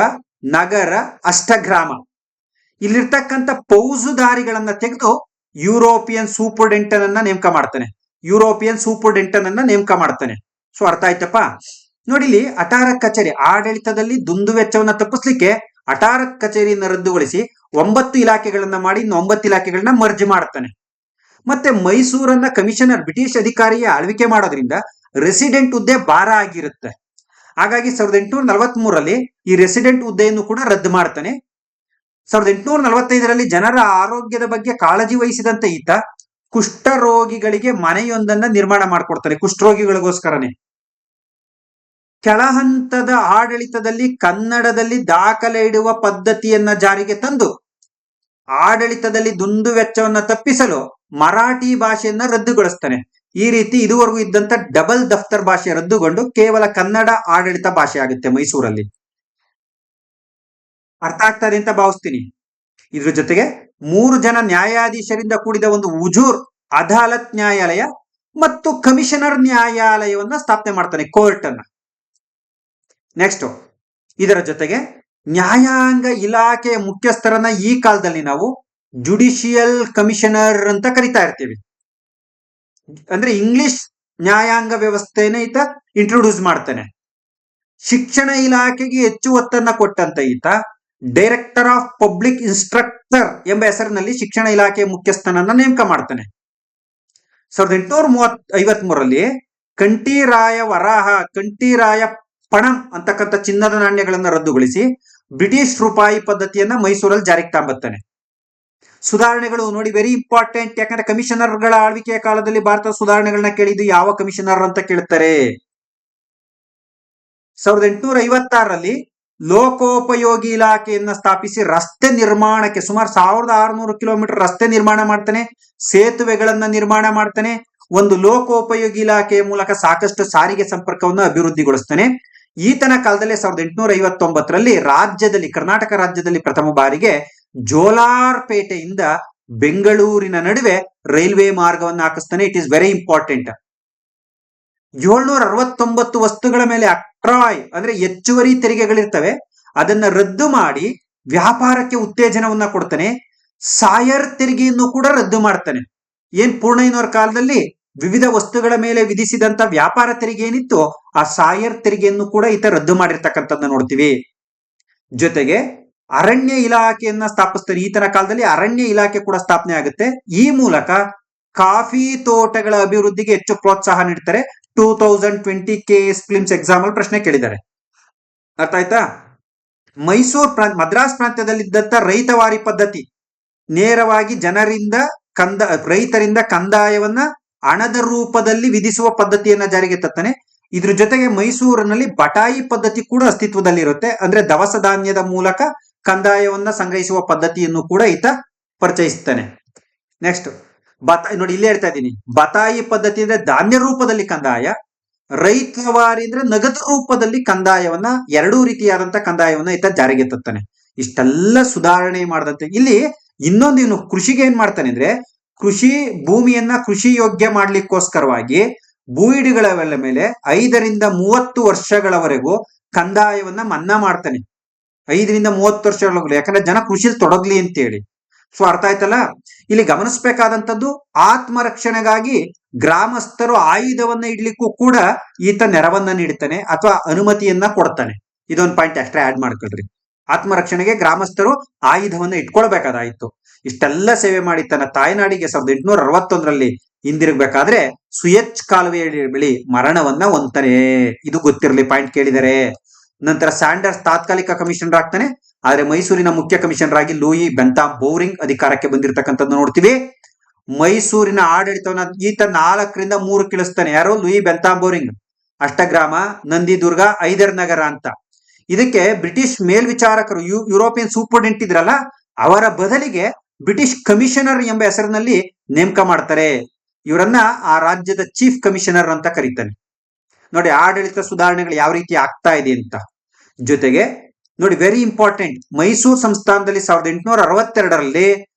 ನಗರ, ಅಷ್ಟಗ್ರಾಮ, ಇಲ್ಲಿರ್ತಕ್ಕಂಥ ಫೌಜುದಾರಿಗಳನ್ನ ತೆಗೆದು ಯುರೋಪಿಯನ್ ಸೂಪರ್ಡೆಂಟನ್ ಅನ್ನ ನೇಮಕ ಮಾಡ್ತಾನೆ. ಸೊ ಅರ್ಥ ಆಯ್ತಪ್ಪ. ನೋಡಿ, ಇಲ್ಲಿ ಅಟಾರ ಕಚೇರಿ ಆಡಳಿತದಲ್ಲಿ ದುಂದುವೆಚ್ಚವನ್ನ ತಪ್ಪಿಸ್ಲಿಕ್ಕೆ ಅಟಾರ ಕಚೇರಿಯನ್ನು ರದ್ದುಗೊಳಿಸಿ 9 ಇಲಾಖೆಗಳನ್ನ ಮಾಡಿ ಇನ್ನು 9 ಇಲಾಖೆಗಳನ್ನ ಮರ್ಜ್ ಮಾಡ್ತಾನೆ. ಮತ್ತೆ ಮೈಸೂರನ್ನ ಕಮಿಷನರ್ ಬ್ರಿಟಿಷ್ ಅಧಿಕಾರಿಯ ಆಳ್ವಿಕೆ ಮಾಡೋದ್ರಿಂದ ರೆಸಿಡೆಂಟ್ ಹುದ್ದೆ ಭಾರ ಆಗಿರುತ್ತೆ. ಹಾಗಾಗಿ 1843ರಲ್ಲಿ ಈ ರೆಸಿಡೆಂಟ್ ಹುದ್ದೆಯನ್ನು ಕೂಡ ರದ್ದು ಮಾಡ್ತಾನೆ. 1845ರಲ್ಲಿ ಜನರ ಆರೋಗ್ಯದ ಬಗ್ಗೆ ಕಾಳಜಿ ವಹಿಸಿದಂತ ಈತ ಕುಷ್ಠರೋಗಿಗಳಿಗೆ ಮನೆಯೊಂದನ್ನ ನಿರ್ಮಾಣ ಮಾಡಿಕೊಡ್ತಾನೆ, ಕುಷ್ಠರೋಗಿಗಳಿಗೋಸ್ಕರನೇ. ಕೆಳಹಂತದ ಆಡಳಿತದಲ್ಲಿ ಕನ್ನಡದಲ್ಲಿ ದಾಖಲೆ ಇಡುವ ಪದ್ಧತಿಯನ್ನ ಜಾರಿಗೆ ತಂದು ಆಡಳಿತದಲ್ಲಿ ದುಂದುವೆಚ್ಚವನ್ನ ತಪ್ಪಿಸಲು ಮರಾಠಿ ಭಾಷೆಯನ್ನ ರದ್ದುಗೊಳಿಸ್ತಾನೆ. ಈ ರೀತಿ ಇದುವರೆಗೂ ಇದ್ದಂತ ಡಬಲ್ ದಫ್ತರ್ ಭಾಷೆ ರದ್ದುಗೊಂಡು ಕೇವಲ ಕನ್ನಡ ಆಡಳಿತ ಭಾಷೆ ಆಗುತ್ತೆ ಮೈಸೂರಲ್ಲಿ. ಅರ್ಥ ಆಗ್ತದೆ ಅಂತ ಭಾವಿಸ್ತೀನಿ. ಇದ್ರ ಜೊತೆಗೆ 3 ಜನ ನ್ಯಾಯಾಧೀಶರಿಂದ ಕೂಡಿದ ಒಂದು ಉಜೂರ್ ಅದಾಲತ್ ನ್ಯಾಯಾಲಯ ಮತ್ತು ಕಮಿಷನರ್ ನ್ಯಾಯಾಲಯವನ್ನ ಸ್ಥಾಪನೆ ಮಾಡ್ತಾನೆ, ಕೋರ್ಟ್ ಅನ್ನ. ನೆಕ್ಸ್ಟ್, ಇದರ ಜೊತೆಗೆ ನ್ಯಾಯಾಂಗ ಇಲಾಖೆಯ ಮುಖ್ಯಸ್ಥರನ್ನ ಈ ಕಾಲದಲ್ಲಿ ನಾವು ಜುಡಿಷಿಯಲ್ ಕಮಿಷನರ್ ಅಂತ ಕರಿತಾ ಇರ್ತೀವಿ. ಅಂದ್ರೆ ಇಂಗ್ಲಿಷ್ ನ್ಯಾಯಾಂಗ ವ್ಯವಸ್ಥೆನ ಈತ ಇಂಟ್ರೊಡ್ಯೂಸ್ ಮಾಡ್ತಾನೆ. ಶಿಕ್ಷಣ ಇಲಾಖೆಗೆ ಹೆಚ್ಚು ಒತ್ತನ್ನ ಕೊಟ್ಟಂತ ಈತ ಡೈರೆಕ್ಟರ್ ಆಫ್ ಪಬ್ಲಿಕ್ ಇನ್ಸ್ಟ್ರಕ್ಟರ್ ಎಂಬ ಹೆಸರಿನಲ್ಲಿ ಶಿಕ್ಷಣ ಇಲಾಖೆಯ ಮುಖ್ಯಸ್ಥನನ್ನ ನೇಮಕ ಮಾಡ್ತಾನೆ. 1853ರಲ್ಲಿ ಕಂಠೀರಾಯ ವರಾಹ, ಕಂಠೀರಾಯ ಪಣಂ ಅಂತಕ್ಕಂಥ ಚಿನ್ನದ ನಾಣ್ಯಗಳನ್ನ ರದ್ದುಗೊಳಿಸಿ ಬ್ರಿಟಿಷ್ ರೂಪಾಯಿ ಪದ್ಧತಿಯನ್ನ ಮೈಸೂರಲ್ಲಿ ಜಾರಿಗೆ ತಂಬತ್ತಾನೆ. ಸುಧಾರಣೆಗಳು ನೋಡಿ, ವೆರಿ ಇಂಪಾರ್ಟೆಂಟ್. ಯಾಕಂದ್ರೆ ಕಮಿಷನರ್ಗಳ ಆಳ್ವಿಕೆಯ ಕಾಲದಲ್ಲಿ ಭಾರತದ ಸುಧಾರಣೆಗಳನ್ನ ಕೇಳಿದ್ದು ಯಾವ ಕಮಿಷನರ್ ಅಂತ ಕೇಳ್ತಾರೆ. 1856ರಲ್ಲಿ ಲೋಕೋಪಯೋಗಿ ಇಲಾಖೆಯನ್ನ ಸ್ಥಾಪಿಸಿ ರಸ್ತೆ ನಿರ್ಮಾಣಕ್ಕೆ ಸುಮಾರು 1600 ಕಿಲೋಮೀಟರ್ ರಸ್ತೆ ನಿರ್ಮಾಣ ಮಾಡ್ತಾನೆ, ಸೇತುವೆಗಳನ್ನ ನಿರ್ಮಾಣ ಮಾಡ್ತಾನೆ. ಒಂದು ಲೋಕೋಪಯೋಗಿ ಇಲಾಖೆಯ ಮೂಲಕ ಸಾಕಷ್ಟು ಸಾರಿಗೆ ಸಂಪರ್ಕವನ್ನು ಅಭಿವೃದ್ಧಿಗೊಳಿಸ್ತಾನೆ. ಈತನ ಕಾಲದಲ್ಲಿ 1859ರಲ್ಲಿ ಕರ್ನಾಟಕ ರಾಜ್ಯದಲ್ಲಿ ಪ್ರಥಮ ಬಾರಿಗೆ ಜೋಲಾರ್ಪೇಟೆಯಿಂದ ಬೆಂಗಳೂರಿನ ನಡುವೆ ರೈಲ್ವೆ ಮಾರ್ಗವನ್ನು ಹಾಕಿಸ್ತಾನೆ. It is very important. 769 ವಸ್ತುಗಳ ಮೇಲೆ ಅಕ್ಟ್ರಾಯ್ ಅಂದ್ರೆ ಹೆಚ್ಚುವರಿ ತೆರಿಗೆಗಳಿರ್ತವೆ, ಅದನ್ನ ರದ್ದು ಮಾಡಿ ವ್ಯಾಪಾರಕ್ಕೆ ಉತ್ತೇಜನವನ್ನ ಕೊಡ್ತಾನೆ. ಸಾಯರ್ ತೆರಿಗೆಯನ್ನು ಕೂಡ ರದ್ದು ಮಾಡ್ತಾನೆ. ಏನ್ ಪೂರ್ಣಯ್ಯನವರ ಕಾಲದಲ್ಲಿ ವಿವಿಧ ವಸ್ತುಗಳ ಮೇಲೆ ವಿಧಿಸಿದಂತ ವ್ಯಾಪಾರ ತೆರಿಗೆ ಏನಿತ್ತು, ಆ ಸಾಯರ್ ತೆರಿಗೆಯನ್ನು ಕೂಡ ಈತ ರದ್ದು ಮಾಡಿರ್ತಕ್ಕಂಥದ್ದನ್ನ ನೋಡ್ತೀವಿ. ಜೊತೆಗೆ ಅರಣ್ಯ ಇಲಾಖೆಯನ್ನ ಸ್ಥಾಪಿಸ್ತಾರೆ. ಈತನ ಕಾಲದಲ್ಲಿ ಅರಣ್ಯ ಇಲಾಖೆ ಕೂಡ ಸ್ಥಾಪನೆ ಆಗುತ್ತೆ. ಈ ಮೂಲಕ ಕಾಫಿ ತೋಟಗಳ ಅಭಿವೃದ್ಧಿಗೆ ಹೆಚ್ಚು ಪ್ರೋತ್ಸಾಹ ನೀಡ್ತಾರೆ. 2020 KS ಫಿಲ್ಮ್ಸ್ ಎಕ್ಸಾಮ್ ಅಲ್ಲಿ ಪ್ರಶ್ನೆ ಕೇಳಿದ್ದಾರೆ. ಅರ್ಥ ಆಯ್ತಾ? ಮದ್ರಾಸ್ ಪ್ರಾಂತ್ಯದಲ್ಲಿದ್ದಂತ ರೈತವಾರಿ ಪದ್ಧತಿ, ನೇರವಾಗಿ ರೈತರಿಂದ ಕಂದಾಯವನ್ನ ಹಣದ ರೂಪದಲ್ಲಿ ವಿಧಿಸುವ ಪದ್ಧತಿಯನ್ನ ಜಾರಿಗೆ ತರ್ತಾನೆ. ಇದ್ರ ಜೊತೆಗೆ ಮೈಸೂರಿನಲ್ಲಿ ಬಟಾಯಿ ಪದ್ಧತಿ ಕೂಡ ಅಸ್ತಿತ್ವದಲ್ಲಿರುತ್ತೆ. ಅಂದ್ರೆ ದವಸ ಧಾನ್ಯದ ಮೂಲಕ ಕಂದಾಯವನ್ನ ಸಂಗ್ರಹಿಸುವ ಪದ್ಧತಿಯನ್ನು ಕೂಡ ಈತ ಪರಿಚಯಿಸ್ತಾನೆ. ನೆಕ್ಸ್ಟ್, ನೋಡಿ ಇಲ್ಲೇ ಹೇಳ್ತಾ ಇದ್ದೀನಿ, ಬತಾಯಿ ಪದ್ಧತಿ ಅಂದ್ರೆ ಧಾನ್ಯ ರೂಪದಲ್ಲಿ ಕಂದಾಯ, ರೈತವಾರಿ ಅಂದ್ರೆ ನಗದು ರೂಪದಲ್ಲಿ ಕಂದಾಯವನ್ನ, ಎರಡೂ ರೀತಿಯಾದಂತ ಕಂದಾಯವನ್ನ ಈತ ಜಾರಿಗೆ ತರ್ತಾನೆ. ಇಷ್ಟೆಲ್ಲ ಸುಧಾರಣೆ ಮಾಡದಂತೆ ಇಲ್ಲಿ ಇನ್ನೊಂದು ಇವನು ಕೃಷಿಗೆ ಏನ್ ಮಾಡ್ತಾನೆ ಅಂದ್ರೆ, ಕೃಷಿ ಭೂಮಿಯನ್ನ ಕೃಷಿ ಯೋಗ್ಯ ಮಾಡ್ಲಿಕ್ಕೋಸ್ಕರವಾಗಿ ಭೂಯಿಡಿಗಳ ಮೇಲೆ 5ರಿಂದ 30 ವರ್ಷಗಳವರೆಗೂ ಕಂದಾಯವನ್ನ ಮನ್ನಾ ಮಾಡ್ತಾನೆ. 5ರಿಂದ 30 ವರ್ಷಗಳವರೆಗೂ, ಯಾಕಂದ್ರೆ ಜನ ಕೃಷಿಲಿ ತೊಡಗ್ಲಿ ಅಂತೇಳಿ. ಸೊ ಅರ್ಥ ಆಯ್ತಲ್ಲ? ಇಲ್ಲಿ ಗಮನಿಸಬೇಕಾದಂತದ್ದು, ಆತ್ಮರಕ್ಷಣೆಗಾಗಿ ಗ್ರಾಮಸ್ಥರು ಆಯುಧವನ್ನ ಇಡ್ಲಿಕ್ಕೂ ಕೂಡ ಈತ ನೆರವನ್ನ ನೀಡ್ತಾನೆ ಅಥವಾ ಅನುಮತಿಯನ್ನ ಕೊಡ್ತಾನೆ. ಇದೊಂದು ಪಾಯಿಂಟ್ ಎಕ್ಸ್ಟ್ರಾ ಆಡ್ ಮಾಡ್ಕೊಳ್ರಿ. ಆತ್ಮರಕ್ಷಣೆಗೆ ಗ್ರಾಮಸ್ಥರು ಆಯುಧವನ್ನ ಇಟ್ಕೊಳ್ಬೇಕಾದಾಯ್ತು. ಇಷ್ಟೆಲ್ಲ ಸೇವೆ ಮಾಡಿ ತನ್ನ ತಾಯ್ನಾಡಿಗೆ 1861ರಲ್ಲಿ ಹಿಂದಿರುಗಬೇಕಾದ್ರೆ ಸುಯಚ್ ಕಾಲುವೆಯ ಬಳಿ ಮರಣವನ್ನ ಹೊಂದ್ತಾನೆ. ಇದು ಗೊತ್ತಿರಲಿ, ಪಾಯಿಂಟ್ ಕೇಳಿದರೆ. ನಂತರ ಸ್ಯಾಂಡರ್ಸ್ ತಾತ್ಕಾಲಿಕ ಕಮಿಷನರ್ ಆಗ್ತಾನೆ, ಆದ್ರೆ ಮೈಸೂರಿನ ಮುಖ್ಯ ಕಮಿಷನರ್ ಆಗಿ ಲೂಯಿ ಬೆಂತಾಮ್ ಬೌರಿಂಗ್ ಅಧಿಕಾರಕ್ಕೆ ಬಂದಿರತಕ್ಕಂಥದ್ದು ನೋಡ್ತೀವಿ. ಮೈಸೂರಿನ ಆಡಳಿತವನ್ನ ಈತ 4ರಿಂದ 3 ಕಿಳಿಸ್ತಾನೆ. ಯಾರು? Lewin Bentham Bowring. Ashtagrama, Nandidurga, Hyder Nagar ಅಂತ. ಇದಕ್ಕೆ ಬ್ರಿಟಿಷ್ ಮೇಲ್ವಿಚಾರಕರು, ಯುರೋಪಿಯನ್ ಸೂಪರ್ಡೆಂಟ್ ಇದ್ರಲ್ಲ, ಅವರ ಬದಲಿಗೆ ಬ್ರಿಟಿಷ್ ಕಮಿಷನರ್ ಎಂಬ ಹೆಸರಿನಲ್ಲಿ ನೇಮಕ ಮಾಡ್ತಾರೆ. ಇವರನ್ನ ಆ ರಾಜ್ಯದ ಚೀಫ್ ಕಮಿಷನರ್ ಅಂತ ಕರೀತಾನೆ. ನೋಡಿ ಆಡಳಿತ ಸುಧಾರಣೆಗಳು ಯಾವ ರೀತಿ ಆಗ್ತಾ ಇದೆ ಅಂತ. ಜೊತೆಗೆ ನೋಡಿ, ವೆರಿ ಇಂಪಾರ್ಟೆಂಟ್, ಮೈಸೂರು ಸಂಸ್ಥಾನದಲ್ಲಿ 1862ರಲ್ಲಿ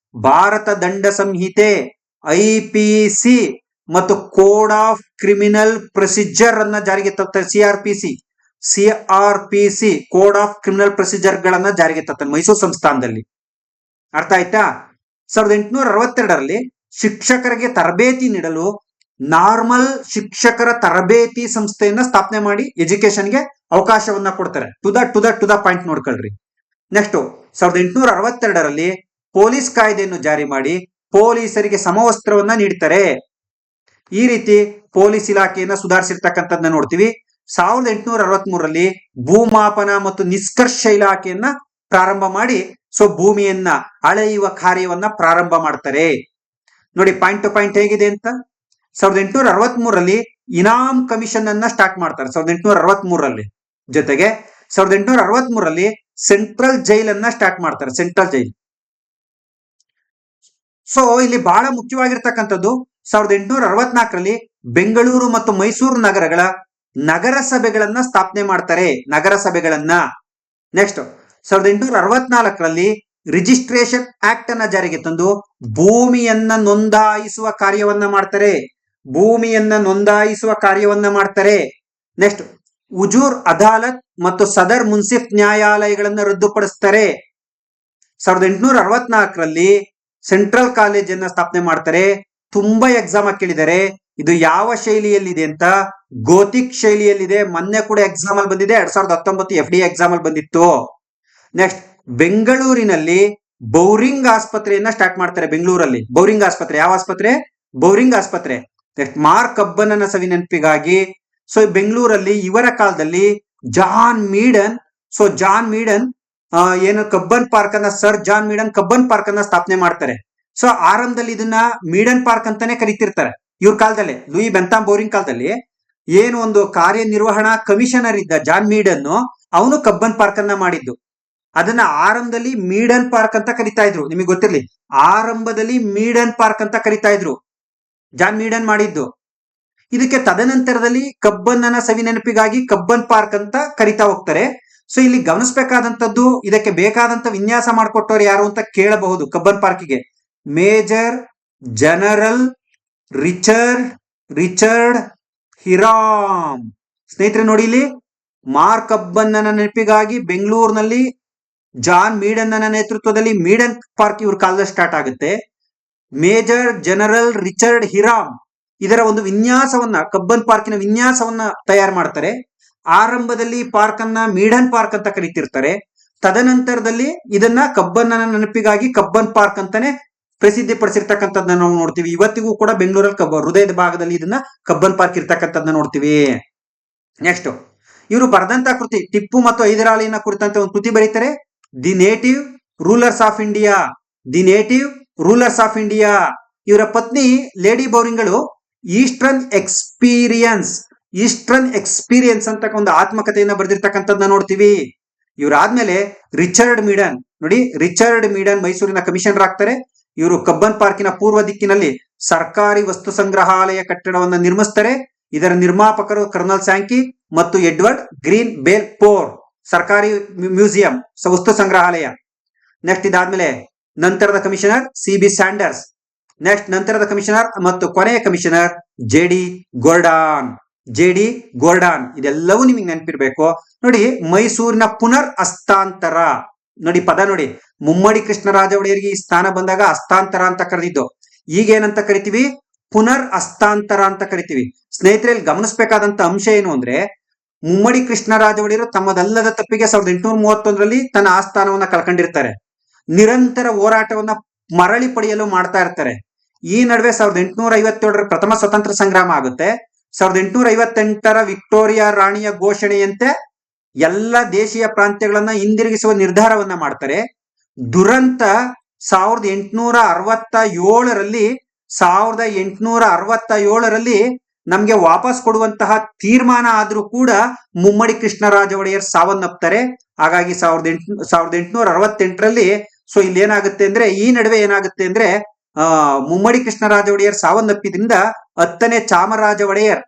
ಭಾರತ ದಂಡ ಸಂಹಿತೆ, IPC ಮತ್ತು ಕೋಡ್ ಆಫ್ ಕ್ರಿಮಿನಲ್ ಪ್ರೊಸೀಜರ್ ಅನ್ನ ಜಾರಿಗೆ ತರ್ತಾರೆ. CRPC code of criminal procedure ಗಳನ್ನ ಜಾರಿಗೆ ತರ್ತಾರೆ ಮೈಸೂರು ಸಂಸ್ಥಾನದಲ್ಲಿ. ಅರ್ಥ ಆಯ್ತಾ? 1862ರಲ್ಲಿ ಶಿಕ್ಷಕರಿಗೆ ತರಬೇತಿ ನೀಡಲು ನಾರ್ಮಲ್ ಶಿಕ್ಷಕರ ತರಬೇತಿ ಸಂಸ್ಥೆಯನ್ನ ಸ್ಥಾಪನೆ ಮಾಡಿ ಎಜುಕೇಶನ್ಗೆ ಅವಕಾಶವನ್ನ ಕೊಡ್ತಾರೆ. ಟು ದ ಪಾಯಿಂಟ್ ನೋಡ್ಕೊಳ್ರಿ. ನೆಕ್ಸ್ಟ್ 1862ರಲ್ಲಿ ಪೊಲೀಸ್ ಕಾಯ್ದೆಯನ್ನು ಜಾರಿ ಮಾಡಿ ಪೊಲೀಸರಿಗೆ ಸಮವಸ್ತ್ರವನ್ನ ನೀಡ್ತಾರೆ. ಈ ರೀತಿ ಪೊಲೀಸ್ ಇಲಾಖೆಯನ್ನ ಸುಧಾರಿಸಿರ್ತಕ್ಕಂಥದ್ದನ್ನ ನೋಡ್ತೀವಿ. 1863ರಲ್ಲಿ ಭೂಮಾಪನ ಮತ್ತು ನಿಷ್ಕರ್ಷ ಇಲಾಖೆಯನ್ನ ಪ್ರಾರಂಭ ಮಾಡಿ ಭೂಮಿಯನ್ನ ಅಳೆಯುವ ಕಾರ್ಯವನ್ನ ಪ್ರಾರಂಭ ಮಾಡ್ತಾರೆ. ನೋಡಿ ಪಾಯಿಂಟ್ ಟು ಪಾಯಿಂಟ್ ಹೇಗಿದೆ ಅಂತ. 1863ರಲ್ಲಿ ಇನಾಮ್ ಕಮಿಷನ್ ಅನ್ನ ಸ್ಟಾರ್ಟ್ ಮಾಡ್ತಾರೆ 1863ರಲ್ಲಿ. ಜೊತೆಗೆ 1863ರಲ್ಲಿ ಸೆಂಟ್ರಲ್ ಜೈಲ್ ಅನ್ನ ಸ್ಟಾರ್ಟ್ ಮಾಡ್ತಾರೆ, ಸೆಂಟ್ರಲ್ ಜೈಲ್. ಇಲ್ಲಿ ಬಹಳ ಮುಖ್ಯವಾಗಿರ್ತಕ್ಕಂಥದ್ದು 1864ರಲ್ಲಿ ಬೆಂಗಳೂರು ಮತ್ತು ಮೈಸೂರು ನಗರಗಳ ನಗರ ಸಭೆಗಳನ್ನ ಸ್ಥಾಪನೆ ಮಾಡ್ತಾರೆ, ನಗರ ಸಭೆಗಳನ್ನ. ನೆಕ್ಸ್ಟ್ 1864ರಲ್ಲಿ ರಿಜಿಸ್ಟ್ರೇಷನ್ ಆಕ್ಟ್ ಅನ್ನ ಜಾರಿಗೆ ತಂದು ಭೂಮಿಯನ್ನ ನೋಂದಾಯಿಸುವ ಕಾರ್ಯವನ್ನ ಮಾಡ್ತಾರೆ, ಭೂಮಿಯನ್ನ ನೋಂದಾಯಿಸುವ ಕಾರ್ಯವನ್ನ ಮಾಡ್ತಾರೆ. ನೆಕ್ಸ್ಟ್ ಹುಜೂರ್ ಅದಾಲತ್ ಮತ್ತು ಸದರ್ ಮುನ್ಸಿಫ್ ನ್ಯಾಯಾಲಯಗಳನ್ನ ರದ್ದುಪಡಿಸ್ತಾರೆ. 1864ರಲ್ಲಿ ಸೆಂಟ್ರಲ್ ಕಾಲೇಜ್ ಅನ್ನ ಸ್ಥಾಪನೆ ಮಾಡ್ತಾರೆ. ತುಂಬಾ ಎಕ್ಸಾಮ್ ಕೇಳಿದ್ದಾರೆ, ಇದು ಯಾವ ಶೈಲಿಯಲ್ಲಿದೆ ಅಂತ. ಗೋತಿಕ್ ಶೈಲಿಯಲ್ಲಿದೆ. ಮೊನ್ನೆ ಕೂಡ ಎಕ್ಸಾಮ್ ಅಲ್ಲಿ ಬಂದಿದೆ, 2019 FD ಎಕ್ಸಾಮ್ ಅಲ್ಲಿ ಬಂದಿತ್ತು. ನೆಕ್ಸ್ಟ್ ಬೆಂಗಳೂರಿನಲ್ಲಿ ಬೌರಿಂಗ್ ಆಸ್ಪತ್ರೆಯನ್ನ ಸ್ಟಾರ್ಟ್ ಮಾಡ್ತಾರೆ. ಬೆಂಗಳೂರಲ್ಲಿ ಬೌರಿಂಗ್ ಆಸ್ಪತ್ರೆ. ಯಾವ ಆಸ್ಪತ್ರೆ? ಬೌರಿಂಗ್ ಆಸ್ಪತ್ರೆ. ನೆಕ್ಸ್ಟ್ ಮಾರ್ಕ್ ಕಬ್ಬನ್ನ ಸವಿ ನೆನಪಿಗಾಗಿ ಬೆಂಗಳೂರಲ್ಲಿ ಇವರ ಕಾಲದಲ್ಲಿ ಜಾನ್ ಮೀಡನ್ ಏನು ಕಬ್ಬನ್ ಪಾರ್ಕ್ ಅನ್ನ, ಸರ್ ಜಾನ್ ಮೀಡನ್ ಕಬ್ಬನ್ ಪಾರ್ಕ್ ಅನ್ನ ಸ್ಥಾಪನೆ ಮಾಡ್ತಾರೆ. ಆರಂಭದಲ್ಲಿ ಇದನ್ನ ಮೀಡನ್ ಪಾರ್ಕ್ ಅಂತಾನೆ ಕರಿತಿರ್ತಾರೆ. ಇವ್ರ ಕಾಲದಲ್ಲಿ, ಲೂಯಿ ಬೆಂತಾಮ್ ಬೌರಿಂಗ್ ಕಾಲದಲ್ಲಿ ಏನು ಒಂದು ಕಾರ್ಯನಿರ್ವಹಣಾ ಕಮಿಷನರ್ ಇದ್ದ ಜಾನ್ ಮೀಡನ್, ಅವನು ಕಬ್ಬನ್ ಪಾರ್ಕ್ ಅನ್ನ ಮಾಡಿದ್ದು. ಅದನ್ನ ಆರಂಭದಲ್ಲಿ ಮೀಡನ್ ಪಾರ್ಕ್ ಅಂತ ಕರಿತಾ ಇದ್ರು. ನಿಮಗೆ ಗೊತ್ತಿರ್ಲಿ, ಆರಂಭದಲ್ಲಿ ಮೀಡನ್ ಪಾರ್ಕ್ ಅಂತ ಕರಿತಾ ಇದ್ರು, ಜಾನ್ ಮೀಡನ್ ಮಾಡಿದ್ದು. ಇದಕ್ಕೆ ತದನಂತರದಲ್ಲಿ ಕಬ್ಬನ್ನ ಸವಿ ನೆನಪಿಗಾಗಿ ಕಬ್ಬನ್ ಪಾರ್ಕ್ ಅಂತ ಕರಿತಾ ಹೋಗ್ತಾರೆ. ಇಲ್ಲಿ ಗಮನಿಸಬೇಕಾದಂತದ್ದು, ಇದಕ್ಕೆ ಬೇಕಾದಂತ ವಿನ್ಯಾಸ ಮಾಡಿಕೊಟ್ಟವ್ರು ಯಾರು ಅಂತ ಕೇಳಬಹುದು. ಕಬ್ಬನ್ ಪಾರ್ಕಿಗೆ ಮೇಜರ್ ಜನರಲ್ ರಿಚರ್ಡ್ ಹಿರಾಮ್. ಸ್ನೇಹಿತರೆ ನೋಡಿ, ಇಲ್ಲಿ ಮಾರ್ಕ್ ಕಬ್ಬನ್ನ ನೆನಪಿಗಾಗಿ ಬೆಂಗಳೂರಿನಲ್ಲಿ ಜಾನ್ ಮೀಡನ್ ನೇತೃತ್ವದಲ್ಲಿ ಮೀಡನ್ ಪಾರ್ಕ್ ಇವ್ರ ಕಾಲದಲ್ಲಿ ಸ್ಟಾರ್ಟ್ ಆಗುತ್ತೆ. ಮೇಜರ್ ಜನರಲ್ ರಿಚರ್ಡ್ ಹಿರಾಮ್ ಇದರ ಒಂದು ವಿನ್ಯಾಸವನ್ನ, ಕಬ್ಬನ್ ಪಾರ್ಕಿನ ವಿನ್ಯಾಸವನ್ನ ತಯಾರು ಮಾಡ್ತಾರೆ. ಆರಂಭದಲ್ಲಿ ಪಾರ್ಕ್ ಅನ್ನ ಮೀಡನ್ ಪಾರ್ಕ್ ಅಂತ ಕರೀತಿರ್ತಾರೆ. ತದನಂತರದಲ್ಲಿ ಇದನ್ನ ಕಬ್ಬನ್ನ ನೆನಪಿಗಾಗಿ ಕಬ್ಬನ್ ಪಾರ್ಕ್ ಅಂತಾನೆ ಪ್ರಸಿದ್ಧಿ ಪಡಿಸಿರ್ತಕ್ಕಂಥದ್ದನ್ನ ನಾವು ನೋಡ್ತೀವಿ. ಇವತ್ತಿಗೂ ಕೂಡ ಬೆಂಗಳೂರಲ್ಲಿ ಹೃದಯದ ಭಾಗದಲ್ಲಿ ಇದನ್ನ ಕಬ್ಬನ್ ಪಾರ್ಕ್ ಇರ್ತಕ್ಕಂಥದ್ದನ್ನ ನೋಡ್ತೀವಿ. ನೆಕ್ಸ್ಟ್ ಇವರು ಬರೆದಂತ ಕೃತಿ, ಟಿಪ್ಪು ಮತ್ತು ಹೈದರಾಲಿನ ಕುರಿತಂತೆ ಒಂದು ಕೃತಿ ಬರೀತಾರೆ, the native rulers of India. The native rulers of India. ಇವರ ಪತ್ನಿ ಲೇಡಿ ಬೌರಿಂಗ್ಗಳು ಈಸ್ಟರ್ನ್ ಎಕ್ಸ್ಪೀರಿಯನ್ಸ್ ಅಂತ ಒಂದು ಆತ್ಮಕಥೆಯನ್ನ ಬರೆದಿರ್ತಕ್ಕಂಥದ್ದನ್ನ ನೋಡ್ತೀವಿ. ಇವರಾದ್ಮೇಲೆ ರಿಚರ್ಡ್ ಮೀಡನ್, ನೋಡಿ ರಿಚರ್ಡ್ ಮೀಡನ್ ಮೈಸೂರಿನ ಕಮಿಷನರ್ ಆಗ್ತಾರೆ. ಇವರು ಕಬ್ಬನ್ ಪಾರ್ಕಿನ ಪೂರ್ವ ದಿಕ್ಕಿನಲ್ಲಿ ಸರ್ಕಾರಿ ವಸ್ತು ಸಂಗ್ರಹಾಲಯ ಕಟ್ಟಡವನ್ನು ನಿರ್ಮಿಸ್ತಾರೆ. ಇದರ ನಿರ್ಮಾಪಕರು ಕರ್ನಲ್ ಸ್ಯಾಂಕಿ ಮತ್ತು ಎಡ್ವರ್ಡ್ ಗ್ರೀನ್ ಬೇಲ್ ಪೋರ್. ಸರ್ಕಾರಿ ಮ್ಯೂಸಿಯಂ, ವಸ್ತು ಸಂಗ್ರಹಾಲಯ. ನೆಕ್ಸ್ಟ್ ಇದಾದ್ಮೇಲೆ ನಂತರದ ಕಮಿಷನರ್ CB ಸ್ಯಾಂಡರ್ಸ್. ನೆಕ್ಸ್ಟ್ ನಂತರದ ಕಮಿಷನರ್ ಮತ್ತು ಕೊನೆಯ ಕಮಿಷನರ್ JD ಗೋರ್ಡಾನ್. ಇದೆಲ್ಲವೂ ನಿಮಗೆ ನೆನಪಿರ್ಬೇಕು. ನೋಡಿ ಮೈಸೂರಿನ ಪುನರ್ ಹಸ್ತಾಂತರ, ನೋಡಿ ಪದ ನೋಡಿ, ಮುಮ್ಮಡಿ ಕೃಷ್ಣರಾಜ ಒಡೆಯರಿಗೆ ಈ ಸ್ಥಾನ ಬಂದಾಗ ಹಸ್ತಾಂತರ ಅಂತ ಕರೆದಿದ್ದು, ಈಗೇನಂತ ಕರಿತೀವಿ? ಪುನರ್ ಹಸ್ತಾಂತರ ಅಂತ ಕರಿತೀವಿ. ಸ್ನೇಹಿತರಲ್ಲಿ ಗಮನಿಸಬೇಕಾದಂತ ಅಂಶ ಏನು ಅಂದ್ರೆ, ಮುಮ್ಮಡಿ ಕೃಷ್ಣರಾಜ ಒಡೆಯರು ತಮ್ಮದಲ್ಲದ ತಪ್ಪಿಗೆ 1831ರಲ್ಲಿ ತನ್ನ ಆಸ್ಥಾನವನ್ನ ಕಳ್ಕೊಂಡಿರ್ತಾರೆ. ನಿರಂತರ ಹೋರಾಟವನ್ನ ಮರಳಿ ಪಡೆಯಲು ಮಾಡ್ತಾ ಇರ್ತಾರೆ. ಈ ನಡುವೆ 1857ರ ಪ್ರಥಮ ಸ್ವತಂತ್ರ ಸಂಗ್ರಾಮ ಆಗುತ್ತೆ. 1858ರ ವಿಕ್ಟೋರಿಯಾ ರಾಣಿಯ ಘೋಷಣೆಯಂತೆ ಎಲ್ಲ ದೇಶೀಯ ಪ್ರಾಂತ್ಯಗಳನ್ನ ಹಿಂದಿರುಗಿಸುವ ನಿರ್ಧಾರವನ್ನ ಮಾಡ್ತಾರೆ. ದುರಂತ 1867ರಲ್ಲಿ 1867ರಲ್ಲಿ ನಮ್ಗೆ ವಾಪಸ್ ಕೊಡುವಂತಹ ತೀರ್ಮಾನ ಆದ್ರೂ ಕೂಡ ಮುಮ್ಮಡಿ ಕೃಷ್ಣರಾಜ ಒಡೆಯರ್ ಸಾವನ್ನಪ್ತಾರೆ. ಹಾಗಾಗಿ 1868ರಲ್ಲಿ ಸೊ ಇಲ್ಲಿ ಏನಾಗುತ್ತೆ ಅಂದ್ರೆ, ಈ ನಡುವೆ ಏನಾಗುತ್ತೆ ಅಂದ್ರೆ ಮುಮ್ಮಡಿ ಕೃಷ್ಣರಾಜ ಒಡೆಯರ್ ಸಾವನ್ನಪ್ಪಿದ್ರಿಂದ ಹತ್ತನೇ ಚಾಮರಾಜ ಒಡೆಯರ್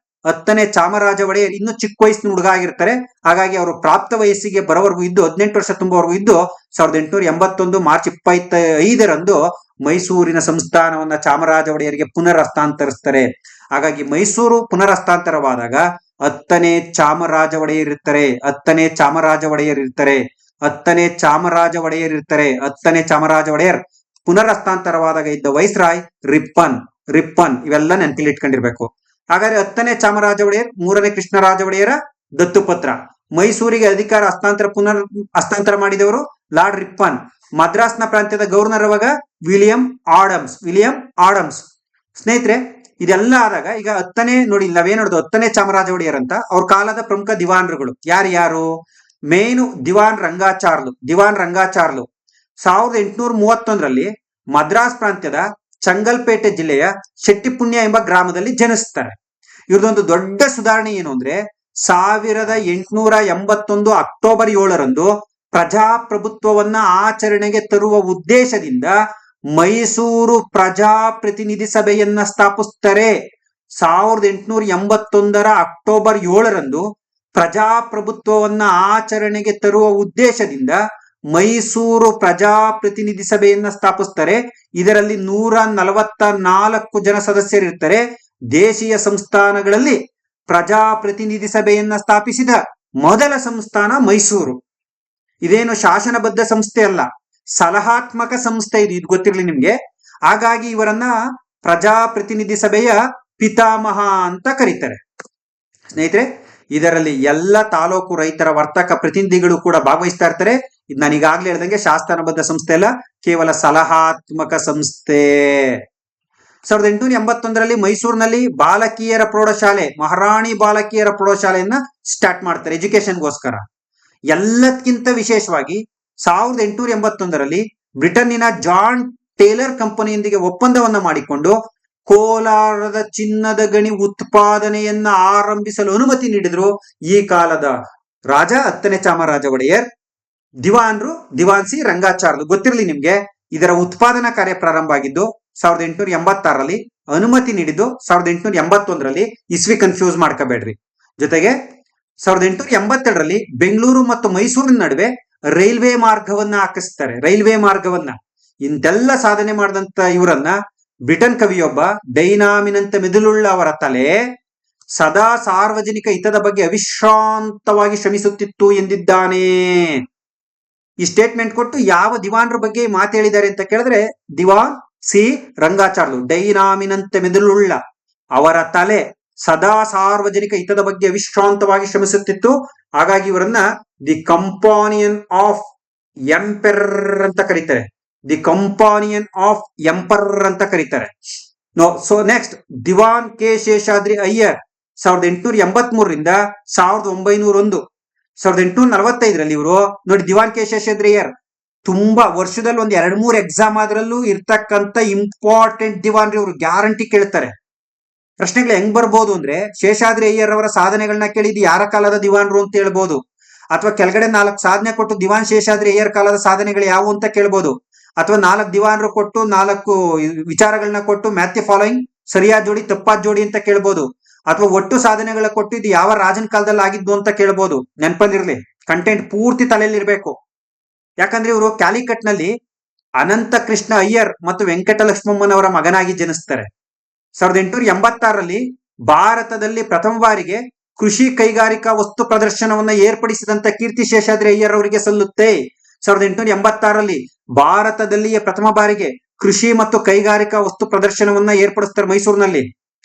ಇನ್ನು ಚಿಕ್ಕ ವಯಸ್ಸಿನ ಹುಡುಗ ಆಗಿರ್ತಾರೆ. ಹಾಗಾಗಿ ಅವರು ಪ್ರಾಪ್ತ ವಯಸ್ಸಿಗೆ ಬರೋವರೆಗೂ ಇದ್ದು 18 ವರ್ಷ ತುಂಬುವವರೆಗೂ ಇದ್ದು 1881 ಮಾರ್ಚ್ 25ರಂದು ಮೈಸೂರಿನ ಸಂಸ್ಥಾನವನ್ನ ಚಾಮರಾಜ ಒಡೆಯರಿಗೆ ಪುನರ್ ಹಸ್ತಾಂತರಿಸ್ತಾರೆ. ಹಾಗಾಗಿ ಮೈಸೂರು ಪುನರ್ ಹಸ್ತಾಂತರವಾದಾಗ ಹತ್ತನೇ ಚಾಮರಾಜ ಒಡೆಯರ್ ಪುನರ್ ಹಸ್ತಾಂತರವಾದಾಗ ಇದ್ದ ವೈಸ್ರಾಯ್ ರಿಪ್ಪನ್ ಇವೆಲ್ಲ ನೆನಪಿಲ್ಲಿ ಇಟ್ಕೊಂಡಿರ್ಬೇಕು. ಹಾಗಾದ್ರೆ ಹತ್ತನೇ ಚಾಮರಾಜ ಒಡೆಯರ್ 3ನೇ ಕೃಷ್ಣರಾಜ ಒಡೆಯರ ದತ್ತುಪುತ್ರ. ಮೈಸೂರಿಗೆ ಅಧಿಕಾರ ಹಸ್ತಾಂತರ ಮಾಡಿದವರು ಲಾರ್ಡ್ ರಿಪ್ಪನ್. ಮದ್ರಾಸ್ನ ಪ್ರಾಂತ್ಯದ ಗವರ್ನರ್ ಅವಾಗ ವಿಲಿಯಂ ಆಡಮ್ಸ್. ಸ್ನೇಹಿತರೆ, ಇದೆಲ್ಲ ಆದಾಗ ಈಗ ನೋಡಿ ನಾವೇನ್ ನೋಡಿದ್ವು, ಹತ್ತನೇ ಚಾಮರಾಜ ಒಡೆಯರ್ ಅಂತ ಅವ್ರ ಕಾಲದ ಪ್ರಮುಖ ದಿವಾನರುಗಳು ಯಾರು? ಮೇನು ದಿವಾನ್ ರಂಗಾಚಾರ್ಲು. 1831ರಲ್ಲಿ ಮದ್ರಾಸ್ ಪ್ರಾಂತ್ಯದ ಚಂಗಲ್ಪೇಟೆ ಜಿಲ್ಲೆಯ ಶೆಟ್ಟಿಪುಣ್ಯ ಎಂಬ ಗ್ರಾಮದಲ್ಲಿ ಜನಿಸ್ತಾರೆ. ಇವ್ರದೊಂದು ದೊಡ್ಡ ಸುಧಾರಣೆ ಏನು ಅಂದ್ರೆ 1881 ಅಕ್ಟೋಬರ್ 7ರಂದು ಪ್ರಜಾಪ್ರಭುತ್ವವನ್ನ ಆಚರಣೆಗೆ ತರುವ ಉದ್ದೇಶದಿಂದ ಮೈಸೂರು ಪ್ರಜಾಪ್ರತಿನಿಧಿ ಸಭೆಯನ್ನ ಸ್ಥಾಪಿಸ್ತಾರೆ. 1881 ಅಕ್ಟೋಬರ್ 7ರಂದು ಪ್ರಜಾಪ್ರಭುತ್ವವನ್ನ ಆಚರಣೆಗೆ ತರುವ ಉದ್ದೇಶದಿಂದ ಮೈಸೂರು ಪ್ರಜಾಪ್ರತಿನಿಧಿ ಸಭೆಯನ್ನ ಸ್ಥಾಪಿಸ್ತಾರೆ. ಇದರಲ್ಲಿ 144 ಜನ ಸದಸ್ಯರಿರ್ತಾರೆ. ದೇಶೀಯ ಸಂಸ್ಥಾನಗಳಲ್ಲಿ ಪ್ರಜಾಪ್ರತಿನಿಧಿ ಸಭೆಯನ್ನ ಸ್ಥಾಪಿಸಿದ ಮೊದಲ ಸಂಸ್ಥಾನ ಮೈಸೂರು. ಇದೇನು ಶಾಸನಬದ್ಧ ಸಂಸ್ಥೆ ಅಲ್ಲ, ಸಲಹಾತ್ಮಕ ಸಂಸ್ಥೆ ಇದು ಗೊತ್ತಿರಲಿ ನಿಮ್ಗೆ. ಹಾಗಾಗಿ ಇವರನ್ನ ಪ್ರಜಾಪ್ರತಿನಿಧಿ ಸಭೆಯ ಪಿತಾಮಹ ಅಂತ ಕರೀತಾರೆ. ಸ್ನೇಹಿತರೆ, ಇದರಲ್ಲಿ ಎಲ್ಲ ತಾಲೂಕು ರೈತರ ವರ್ತಕ ಪ್ರತಿನಿಧಿಗಳು ಕೂಡ ಭಾಗವಹಿಸ್ತಾ ಇರ್ತಾರೆ. ಇದು ನಾನು ಈಗಾಗಲೇ ಹೇಳ್ದಂಗೆ ಶಾಸನಬದ್ಧ ಸಂಸ್ಥೆ ಅಲ್ಲ, ಕೇವಲ ಸಲಹಾತ್ಮಕ ಸಂಸ್ಥೆ. 1881ರಲ್ಲಿ ಮೈಸೂರಿನಲ್ಲಿ ಬಾಲಕಿಯರ ಪ್ರೌಢಶಾಲೆ, ಮಹಾರಾಣಿ ಬಾಲಕಿಯರ ಪ್ರೌಢಶಾಲೆಯನ್ನ ಸ್ಟಾರ್ಟ್ ಮಾಡ್ತಾರೆ ಎಜುಕೇಶನ್ಗೋಸ್ಕರ. ಎಲ್ಲದಕ್ಕಿಂತ ವಿಶೇಷವಾಗಿ 1881ರಲ್ಲಿ ಬ್ರಿಟನ್ನಿನ ಜಾನ್ ಟೇಲರ್ ಕಂಪನಿಯೊಂದಿಗೆ ಒಪ್ಪಂದವನ್ನ ಮಾಡಿಕೊಂಡು ಕೋಲಾರದ ಚಿನ್ನದ ಗಣಿ ಉತ್ಪಾದನೆಯನ್ನ ಆರಂಭಿಸಲು ಅನುಮತಿ ನೀಡಿದ್ರು ಈ ಕಾಲದ ರಾಜ ಹತ್ತನೇ ಚಾಮರಾಜ ಒಡೆಯರ್. ದಿವಾನ್ ಸಿ ರಂಗಾಚಾರ್ಲು ಗೊತ್ತಿರಲಿ ನಿಮ್ಗೆ. ಇದರ ಉತ್ಪಾದನಾ ಕಾರ್ಯ ಪ್ರಾರಂಭ ಆಗಿದ್ದು 1886ರಲ್ಲಿ, ಅನುಮತಿ ನೀಡಿದ್ದು 1881ರಲ್ಲಿ. ಇಸ್ವಿ ಕನ್ಫ್ಯೂಸ್ ಮಾಡ್ಕೋಬೇಡ್ರಿ. ಜೊತೆಗೆ 1882ರಲ್ಲಿ ಬೆಂಗಳೂರು ಮತ್ತು ಮೈಸೂರಿನ ನಡುವೆ ರೈಲ್ವೆ ಮಾರ್ಗವನ್ನ ಹಾಕಿಸ್ತಾರೆ. ಇಂತೆಲ್ಲ ಸಾಧನೆ ಮಾಡಿದಂತ ಇವರನ್ನ ಬ್ರಿಟನ್ ಕವಿಯೊಬ್ಬ ಡೈನಾಮಿನಂತೆ ಮೆದುಳುಳ್ಳ ಅವರ ತಲೆ ಸದಾ ಸಾರ್ವಜನಿಕ ಹಿತದ ಬಗ್ಗೆ ಅವಿಶ್ರಾಂತವಾಗಿ ಶ್ರಮಿಸುತ್ತಿತ್ತು ಎಂದಿದ್ದಾನೆ. ಈ ಸ್ಟೇಟ್ಮೆಂಟ್ ಕೊಟ್ಟು ಯಾವ ದಿವಾನರ ಬಗ್ಗೆ ಮಾತು ಹೇಳಿದ್ದಾರೆ ಅಂತ ಕೇಳಿದ್ರೆ, ದಿವಾನ್ ಸಿ ರಂಗಾಚಾರ್ಲು, ಡೈನಾಮಿನಂತೆ ಮೆದುಳುಳ್ಳ ಅವರ ತಲೆ ಸದಾ ಸಾರ್ವಜನಿಕ ಹಿತದ ಬಗ್ಗೆ ಅವಿಶ್ರಾಂತವಾಗಿ ಶ್ರಮಿಸುತ್ತಿತ್ತು. ಹಾಗಾಗಿ ಇವರನ್ನ ದಿ ಕಂಪಾನಿಯನ್ ಆಫ್ ಎಂಪರರ್ ಅಂತ ಕರೀತಾರೆ. ಸೊ ನೆಕ್ಸ್ಟ್, ದಿವಾನ್ ಕೆ ಶೇಷಾದ್ರಿ ಅಯ್ಯರ್ 1883ರಿಂದ 1901. 1845ರಲ್ಲಿ ಇವರು ನೋಡಿ, ದಿವಾನ್ ಕೆ ಶೇಷಾದ್ರಿ ಅಯ್ಯರ್ ತುಂಬಾ ವರ್ಷದಲ್ಲಿ ಒಂದ್ 2-3 ಎಕ್ಸಾಮ್ ಆದ್ರಲ್ಲೂ ಇರ್ತಕ್ಕಂಥ ಇಂಪಾರ್ಟೆಂಟ್ ದಿವಾನ್ರಿ. ಇವರು ಗ್ಯಾರಂಟಿ ಕೇಳ್ತಾರೆ. ಪ್ರಶ್ನೆಗಳು ಹೆಂಗ್ ಬರ್ಬೋದು ಅಂದ್ರೆ, ಶೇಷಾದ್ರಿ ಅಯ್ಯರ್ ಅವರ ಸಾಧನೆಗಳನ್ನ ಕೇಳಿದ್ದು ಯಾರ ಕಾಲದ ದಿವಾನ್ರು ಅಂತ ಹೇಳ್ಬೋದು, ಅಥವಾ ಕೆಳಗಡೆ 4 ಸಾಧನೆ ಕೊಟ್ಟು ದಿವಾನ್ ಶೇಷಾದ್ರಿ ಅಯ್ಯರ್ ಕಾಲದ ಸಾಧನೆಗಳು ಯಾವುವು ಅಂತ ಕೇಳ್ಬೋದು, ಅಥವಾ 4 ದಿವಾನರು ಕೊಟ್ಟು 4 ವಿಚಾರಗಳನ್ನ ಕೊಟ್ಟು ಮ್ಯಾಥ್ ಫಾಲೋಯಿಂಗ್ ಸರಿಯಾದ ಜೋಡಿ ತಪ್ಪಾದ ಜೋಡಿ ಅಂತ ಕೇಳ್ಬೋದು, ಅಥವಾ ಒಟ್ಟು ಸಾಧನೆಗಳ ಕೊಟ್ಟು ಇದು ಯಾವ ರಾಜನ ಕಾಲದಲ್ಲಿ ಆಗಿದ್ದು ಅಂತ ಕೇಳ್ಬೋದು. ನೆನಪಂದಿರ್ಲಿ, ಕಂಟೆಂಟ್ ಪೂರ್ತಿ ತಲೆಯಲ್ಲಿ ಇರಬೇಕು. ಯಾಕಂದ್ರೆ ಇವರು ಕ್ಯಾಲಿಕಟ್ ನಲ್ಲಿ ಅನಂತ ಕೃಷ್ಣ ಅಯ್ಯರ್ ಮತ್ತು ವೆಂಕಟಲಕ್ಷ್ಮಮ್ಮನವರ ಮಗನಾಗಿ ಜನಿಸ್ತಾರೆ. 1886ರಲ್ಲಿ ಭಾರತದಲ್ಲಿ ಪ್ರಥಮ ಬಾರಿಗೆ ಕೃಷಿ ಕೈಗಾರಿಕಾ ವಸ್ತು ಪ್ರದರ್ಶನವನ್ನ ಏರ್ಪಡಿಸಿದಂತ ಕೀರ್ತಿ ಶೇಷಾದ್ರಿ ಅಯ್ಯರ್ ಅವರಿಗೆ ಸಲ್ಲುತ್ತೆ. 1886ರಲ್ಲಿ ಭಾರತದಲ್ಲಿಯೇ ಪ್ರಥಮ ಬಾರಿಗೆ ಕೃಷಿ ಮತ್ತು ಕೈಗಾರಿಕಾ ವಸ್ತು ಪ್ರದರ್ಶನವನ್ನ ಏರ್ಪಡಿಸ್ತಾರೆ ಮೈಸೂರಿನಲ್ಲಿ.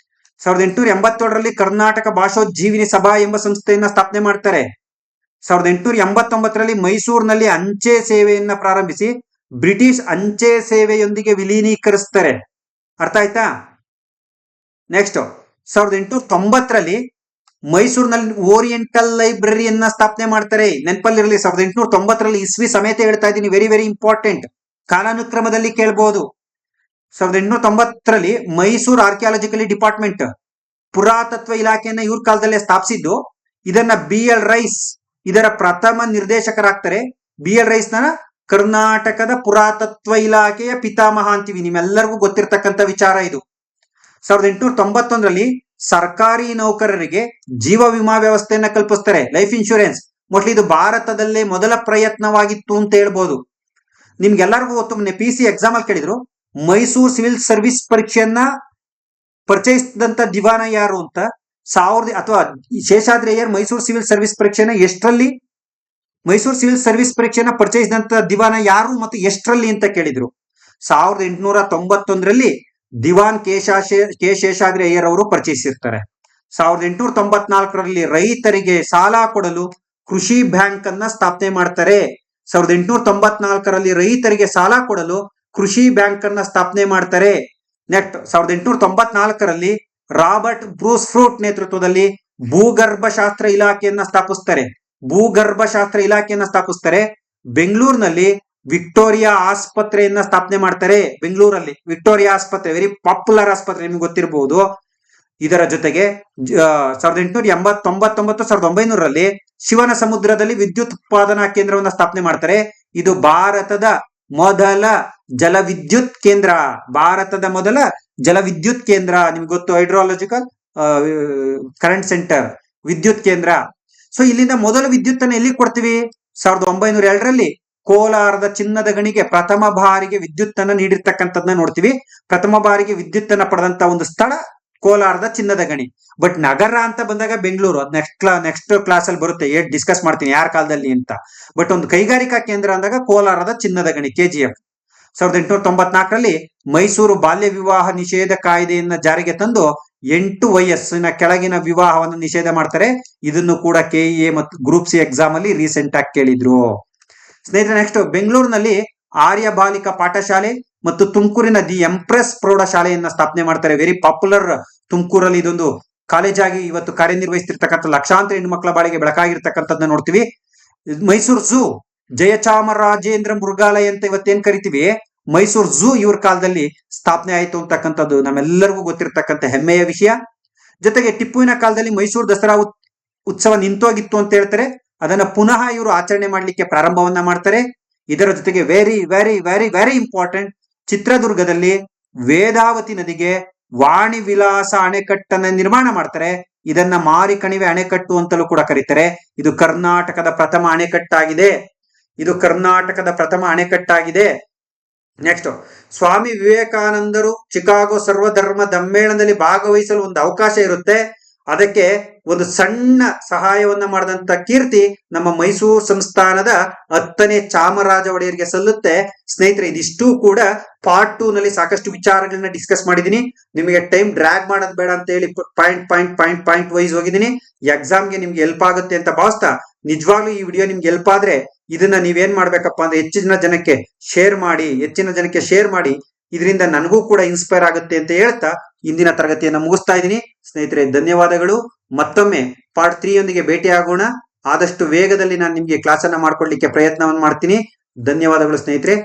1887ರಲ್ಲಿ ಕರ್ನಾಟಕ ಭಾಷೋಜ್ಜೀವಿನಿ ಸಭಾ ಎಂಬ ಸಂಸ್ಥೆಯನ್ನ ಸ್ಥಾಪನೆ ಮಾಡ್ತಾರೆ. 1889ರಲ್ಲಿ ಮೈಸೂರಿನಲ್ಲಿ ಅಂಚೆ ಸೇವೆಯನ್ನ ಪ್ರಾರಂಭಿಸಿ ಬ್ರಿಟಿಷ್ ಅಂಚೆ ಸೇವೆಯೊಂದಿಗೆ ವಿಲೀನೀಕರಿಸ್ತಾರೆ. ಅರ್ಥ ಆಯ್ತಾ? ನೆಕ್ಸ್ಟ್ 1890ರಲ್ಲಿ ಮೈಸೂರಿನಲ್ಲಿ ಓರಿಯೆಂಟಲ್ ಲೈಬ್ರರಿಯನ್ನ ಸ್ಥಾಪನೆ ಮಾಡ್ತಾರೆ. ನೆನಪಲ್ಲಿರಲಿ, 1890ರಲ್ಲಿ ಇಸ್ವಿ ಸಮೇತ ಹೇಳ್ತಾ ಇದ್ದೀನಿ, ವೆರಿ ವೆರಿ ಇಂಪಾರ್ಟೆಂಟ್, ಕಾಲಾನುಕ್ರಮದಲ್ಲಿ ಕೇಳಬಹುದು. 1890ರಲ್ಲಿ ಮೈಸೂರು ಆರ್ಕಿಯಾಲಜಿಕಲ್ ಡಿಪಾರ್ಟ್ಮೆಂಟ್, ಪುರಾತತ್ವ ಇಲಾಖೆಯನ್ನ ಇವ್ರ ಕಾಲದಲ್ಲೇ ಸ್ಥಾಪಿಸಿದ್ದು. ಇದನ್ನ BL ರೈಸ್ ಇದರ ಪ್ರಥಮ ನಿರ್ದೇಶಕರಾಗ್ತಾರೆ. BL ರೈಸ್ನ ಕರ್ನಾಟಕದ ಪುರಾತತ್ವ ಇಲಾಖೆಯ ಪಿತಾಮಹ ಅಂತೀವಿ, ನಿಮ್ಮೆಲ್ಲರಿಗೂ ಗೊತ್ತಿರ್ತಕ್ಕಂಥ ವಿಚಾರ ಇದು. 1891ರಲ್ಲಿ ಸರ್ಕಾರಿ ನೌಕರರಿಗೆ ಜೀವ ವಿಮಾ ವ್ಯವಸ್ಥೆಯನ್ನ ಕಲ್ಪಿಸ್ತಾರೆ, ಲೈಫ್ ಇನ್ಶೂರೆನ್ಸ್. ಮೋಸ್ಟ್ಲಿ ಇದು ಭಾರತದಲ್ಲೇ ಮೊದಲ ಪ್ರಯತ್ನವಾಗಿತ್ತು ಅಂತ ಹೇಳ್ಬೋದು. ನಿಮ್ಗೆಲ್ಲರಿಗೂ ಗೊತ್ತು, ಮೊನ್ನೆ PC ಎಕ್ಸಾಮ್ ಅಲ್ಲಿ ಕೇಳಿದ್ರು, ಮೈಸೂರು ಸಿವಿಲ್ ಸರ್ವಿಸ್ ಪರೀಕ್ಷೆಯನ್ನ ಪರಿಚಯಿಸಿದಂತ ದಿವಾನ ಯಾರು ಅಂತ. ಅಥವಾ ಶೇಷಾದ್ರಿ ಅಯ್ಯರ್ ಮೈಸೂರು ಸಿವಿಲ್ ಸರ್ವಿಸ್ ಪರೀಕ್ಷೆನ ಎಷ್ಟರಲ್ಲಿ, ಮೈಸೂರು ಸಿವಿಲ್ ಸರ್ವಿಸ್ ಪರೀಕ್ಷೆನ ಪರಿಚಯಿಸಿದಂತ ದಿವಾನ ಯಾರು ಮತ್ತು ಎಷ್ಟರಲ್ಲಿ ಅಂತ ಕೇಳಿದ್ರು. 1891ರಲ್ಲಿ ದಿವಾನ್ ಕೆ ಶೇಷಾದ್ರಿ ಅಯ್ಯರ್ ಅವರು ಪರಿಚಯಿಸಿರ್ತಾರೆ. 1894ರಲ್ಲಿ ರೈತರಿಗೆ ಸಾಲ ಕೊಡಲು ಕೃಷಿ ಬ್ಯಾಂಕ್ ಅನ್ನ ಸ್ಥಾಪನೆ ಮಾಡ್ತಾರೆ. 1894ರಲ್ಲಿ ರೈತರಿಗೆ ಸಾಲ ಕೊಡಲು ಕೃಷಿ ಬ್ಯಾಂಕ್ ಅನ್ನ ಸ್ಥಾಪನೆ ಮಾಡ್ತಾರೆ. ನೆಕ್ಸ್ಟ್ 1894ರಲ್ಲಿ ರಾಬರ್ಟ್ ಬ್ರೂಸ್ ಫ್ರೂಟ್ ನೇತೃತ್ವದಲ್ಲಿ ಭೂಗರ್ಭಶಾಸ್ತ್ರ ಇಲಾಖೆಯನ್ನ ಸ್ಥಾಪಿಸ್ತಾರೆ. ಬೆಂಗಳೂರಿನಲ್ಲಿ ವಿಕ್ಟೋರಿಯಾ ಆಸ್ಪತ್ರೆಯನ್ನ ಸ್ಥಾಪನೆ ಮಾಡ್ತಾರೆ. ಬೆಂಗಳೂರಲ್ಲಿ ವಿಕ್ಟೋರಿಯಾ ಆಸ್ಪತ್ರೆ ವೆರಿ ಪಾಪ್ಯುಲರ್ ಆಸ್ಪತ್ರೆ, ನಿಮ್ಗೆ ಗೊತ್ತಿರಬಹುದು. ಇದರ ಜೊತೆಗೆ 1999ರಲ್ಲಿ ಶಿವನ ಸಮುದ್ರದಲ್ಲಿ ವಿದ್ಯುತ್ ಉತ್ಪಾದನಾ ಕೇಂದ್ರವನ್ನ ಸ್ಥಾಪನೆ ಮಾಡ್ತಾರೆ. ಇದು ಭಾರತದ ಮೊದಲ ಜಲವಿದ್ಯುತ್ ಕೇಂದ್ರ. ನಿಮ್ಗೆ ಗೊತ್ತು, ಹೈಡ್ರಾಲಜಿಕಲ್ ಕರೆಂಟ್ ಸೆಂಟರ್, ವಿದ್ಯುತ್ ಕೇಂದ್ರ. ಸೊ ಇಲ್ಲಿಂದ ಮೊದಲ ವಿದ್ಯುತ್ ಅನ್ನು ಎಲ್ಲಿ ಕೊಡ್ತೀವಿ? 1902ರಲ್ಲಿ ಕೋಲಾರದ ಚಿನ್ನದ ಗಣಿಗೆ ಪ್ರಥಮ ಬಾರಿಗೆ ವಿದ್ಯುತ್ ಅನ್ನ ನೀಡಿರ್ತಕ್ಕಂಥದ್ದನ್ನ ನೋಡ್ತೀವಿ. ಪ್ರಥಮ ಬಾರಿಗೆ ವಿದ್ಯುತ್ ಅನ್ನ ಪಡೆದಂತ ಒಂದು ಸ್ಥಳ ಕೋಲಾರದ ಚಿನ್ನದ ಗಣಿ. ಬಟ್ ನಗರ ಅಂತ ಬಂದಾಗ ಬೆಂಗಳೂರು, ಅದ್ ನೆಕ್ಸ್ಟ್ ಕ್ಲಾಸ್ ಅಲ್ಲಿ ಬರುತ್ತೆ, ಡಿಸ್ಕಸ್ ಮಾಡ್ತೀನಿ ಯಾರ ಕಾಲದಲ್ಲಿ ಅಂತ. ಬಟ್ ಒಂದು ಕೈಗಾರಿಕಾ ಕೇಂದ್ರ ಅಂದಾಗ ಕೋಲಾರದ ಚಿನ್ನದ ಗಣಿ, KGF. 1894ರಲ್ಲಿ ಮೈಸೂರು ಬಾಲ್ಯ ವಿವಾಹ ನಿಷೇಧ ಕಾಯ್ದೆಯನ್ನ ಜಾರಿಗೆ ತಂದು 8 ವಯಸ್ಸಿನ ಕೆಳಗಿನ ವಿವಾಹವನ್ನು ನಿಷೇಧ ಮಾಡ್ತಾರೆ. ಇದನ್ನು ಕೂಡ KEA ಮತ್ತು ಗ್ರೂಪ್ C ಎಕ್ಸಾಮ್ ಅಲ್ಲಿ ರೀಸೆಂಟ್ ಆಗಿ ಕೇಳಿದ್ರು. ಸ್ನೇಹಿತರೆ, ನೆಕ್ಸ್ಟ್ ಬೆಂಗಳೂರಿನಲ್ಲಿ ಆರ್ಯ ಬಾಲಿಕಾ ಪಾಠಶಾಲೆ ಮತ್ತು ತುಮಕೂರಿನ ದಿ ಎಂಪ್ರೆಸ್ ಪ್ರೌಢಶಾಲೆಯನ್ನ ಸ್ಥಾಪನೆ ಮಾಡ್ತಾರೆ. ವೆರಿ ಪಾಪ್ಯುಲರ್, ತುಮಕೂರಲ್ಲಿ ಇದೊಂದು ಕಾಲೇಜ್ ಆಗಿ ಇವತ್ತು ಕಾರ್ಯನಿರ್ವಹಿಸ್ತಿರ್ತಕ್ಕಂಥ, ಲಕ್ಷಾಂತರ ಹೆಣ್ಣುಮಕ್ಕಳ ಬಾಳಿಗೆ ಬೆಳಕಾಗಿರ್ತಕ್ಕಂಥದ್ದನ್ನ ನೋಡ್ತೀವಿ. ಮೈಸೂರು ಝೂ, ಜಯಚಾಮರಾಜೇಂದ್ರ ಮೃಗಾಲಯ ಅಂತ ಇವತ್ತೇನ್ ಕರಿತೀವಿ, ಮೈಸೂರು ಝೂ ಇವ್ರ ಕಾಲದಲ್ಲಿ ಸ್ಥಾಪನೆ ಆಯಿತು ಅಂತಕ್ಕಂಥದ್ದು ನಮ್ಮೆಲ್ಲರಿಗೂ ಗೊತ್ತಿರ್ತಕ್ಕಂಥ ಹೆಮ್ಮೆಯ ವಿಷಯ. ಜೊತೆಗೆ ಟಿಪ್ಪುವಿನ ಕಾಲದಲ್ಲಿ ಮೈಸೂರು ದಸರಾ ಉತ್ಸವ ನಿಂತೋಗಿತ್ತು ಅಂತ ಹೇಳ್ತಾರೆ. ಅದನ್ನ ಪುನಃ ಇವರು ಆಚರಣೆ ಮಾಡ್ಲಿಕ್ಕೆ ಪ್ರಾರಂಭವನ್ನ ಮಾಡ್ತಾರೆ. ಇದರ ಜೊತೆಗೆ very very very very important, ಚಿತ್ರದುರ್ಗದಲ್ಲಿ ವೇದಾವತಿ ನದಿಗೆ ವಾಣಿ ವಿಲಾಸ ಅಣೆಕಟ್ಟನ್ನ ನಿರ್ಮಾಣ ಮಾಡ್ತಾರೆ. ಇದನ್ನ ಮಾರಿಕಣಿವೆ ಅಣೆಕಟ್ಟು ಅಂತಲೂ ಕೂಡ ಕರೀತಾರೆ. ಇದು ಕರ್ನಾಟಕದ ಪ್ರಥಮ ಅಣೆಕಟ್ಟಾಗಿದೆ. ನೆಕ್ಸ್ಟ್, ಸ್ವಾಮಿ ವಿವೇಕಾನಂದರು ಚಿಕಾಗೋ ಸರ್ವಧರ್ಮ ಸಮ್ಮೇಳನದಲ್ಲಿ ಭಾಗವಹಿಸಲು ಒಂದು ಅವಕಾಶ ಇರುತ್ತೆ. ಅದಕ್ಕೆ ಒಂದು ಸಣ್ಣ ಸಹಾಯವನ್ನ ಮಾಡಿದಂತ ಕೀರ್ತಿ ನಮ್ಮ ಮೈಸೂರು ಸಂಸ್ಥಾನದ 10ನೇ ಚಾಮರಾಜ ಒಡೆಯರ್ಗೆ ಸಲ್ಲುತ್ತೆ. ಸ್ನೇಹಿತರೆ, ಇದಿಷ್ಟು ಕೂಡ ಪಾರ್ಟ್ 2 ನಲ್ಲಿ ಸಾಕಷ್ಟು ವಿಚಾರಗಳನ್ನ ಡಿಸ್ಕಸ್ ಮಾಡಿದೀನಿ. ನಿಮಗೆ ಟೈಮ್ ಡ್ರ್ಯಾಗ್ ಮಾಡೋದು ಬೇಡ ಅಂತ ಹೇಳಿ ಪಾಯಿಂಟ್ ವೈಸ್ ಹೋಗಿದ್ದೀನಿ. ಎಕ್ಸಾಮ್ಗೆ ನಿಮ್ಗೆ ಹೆಲ್ಪ್ ಆಗುತ್ತೆ ಅಂತ ಭಾವಿಸ್ತಾ, ನಿಜವಾಗ್ಲೂ ಈ ವಿಡಿಯೋ ನಿಮ್ಗೆ ಹೆಲ್ಪ್ ಆದ್ರೆ ಇದನ್ನ ನೀವೇನ್ ಮಾಡ್ಬೇಕಪ್ಪ ಅಂದ್ರೆ ಹೆಚ್ಚಿನ ಜನಕ್ಕೆ ಶೇರ್ ಮಾಡಿ. ಇದರಿಂದ ನನಗೂ ಕೂಡ ಇನ್ಸ್ಪೈರ್ ಆಗುತ್ತೆ ಅಂತ ಹೇಳ್ತಾ ಇಂದಿನ ತರಗತಿಯನ್ನು ಮುಗಿಸ್ತಾ ಇದ್ದೀನಿ. ಸ್ನೇಹಿತರೆ, ಧನ್ಯವಾದಗಳು. ಮತ್ತೊಮ್ಮೆ ಪಾರ್ಟ್ 3 ಯೊಂದಿಗೆ ಭೇಟಿಯಾಗೋಣ. ಆದಷ್ಟು ವೇಗದಲ್ಲಿ ನಾನು ನಿಮ್ಗೆ ಕ್ಲಾಸ್ ಅನ್ನ ಮಾಡ್ಕೊಡ್ಲಿಕ್ಕೆ ಪ್ರಯತ್ನವನ್ನು ಮಾಡ್ತೀನಿ. ಧನ್ಯವಾದಗಳು ಸ್ನೇಹಿತರೆ.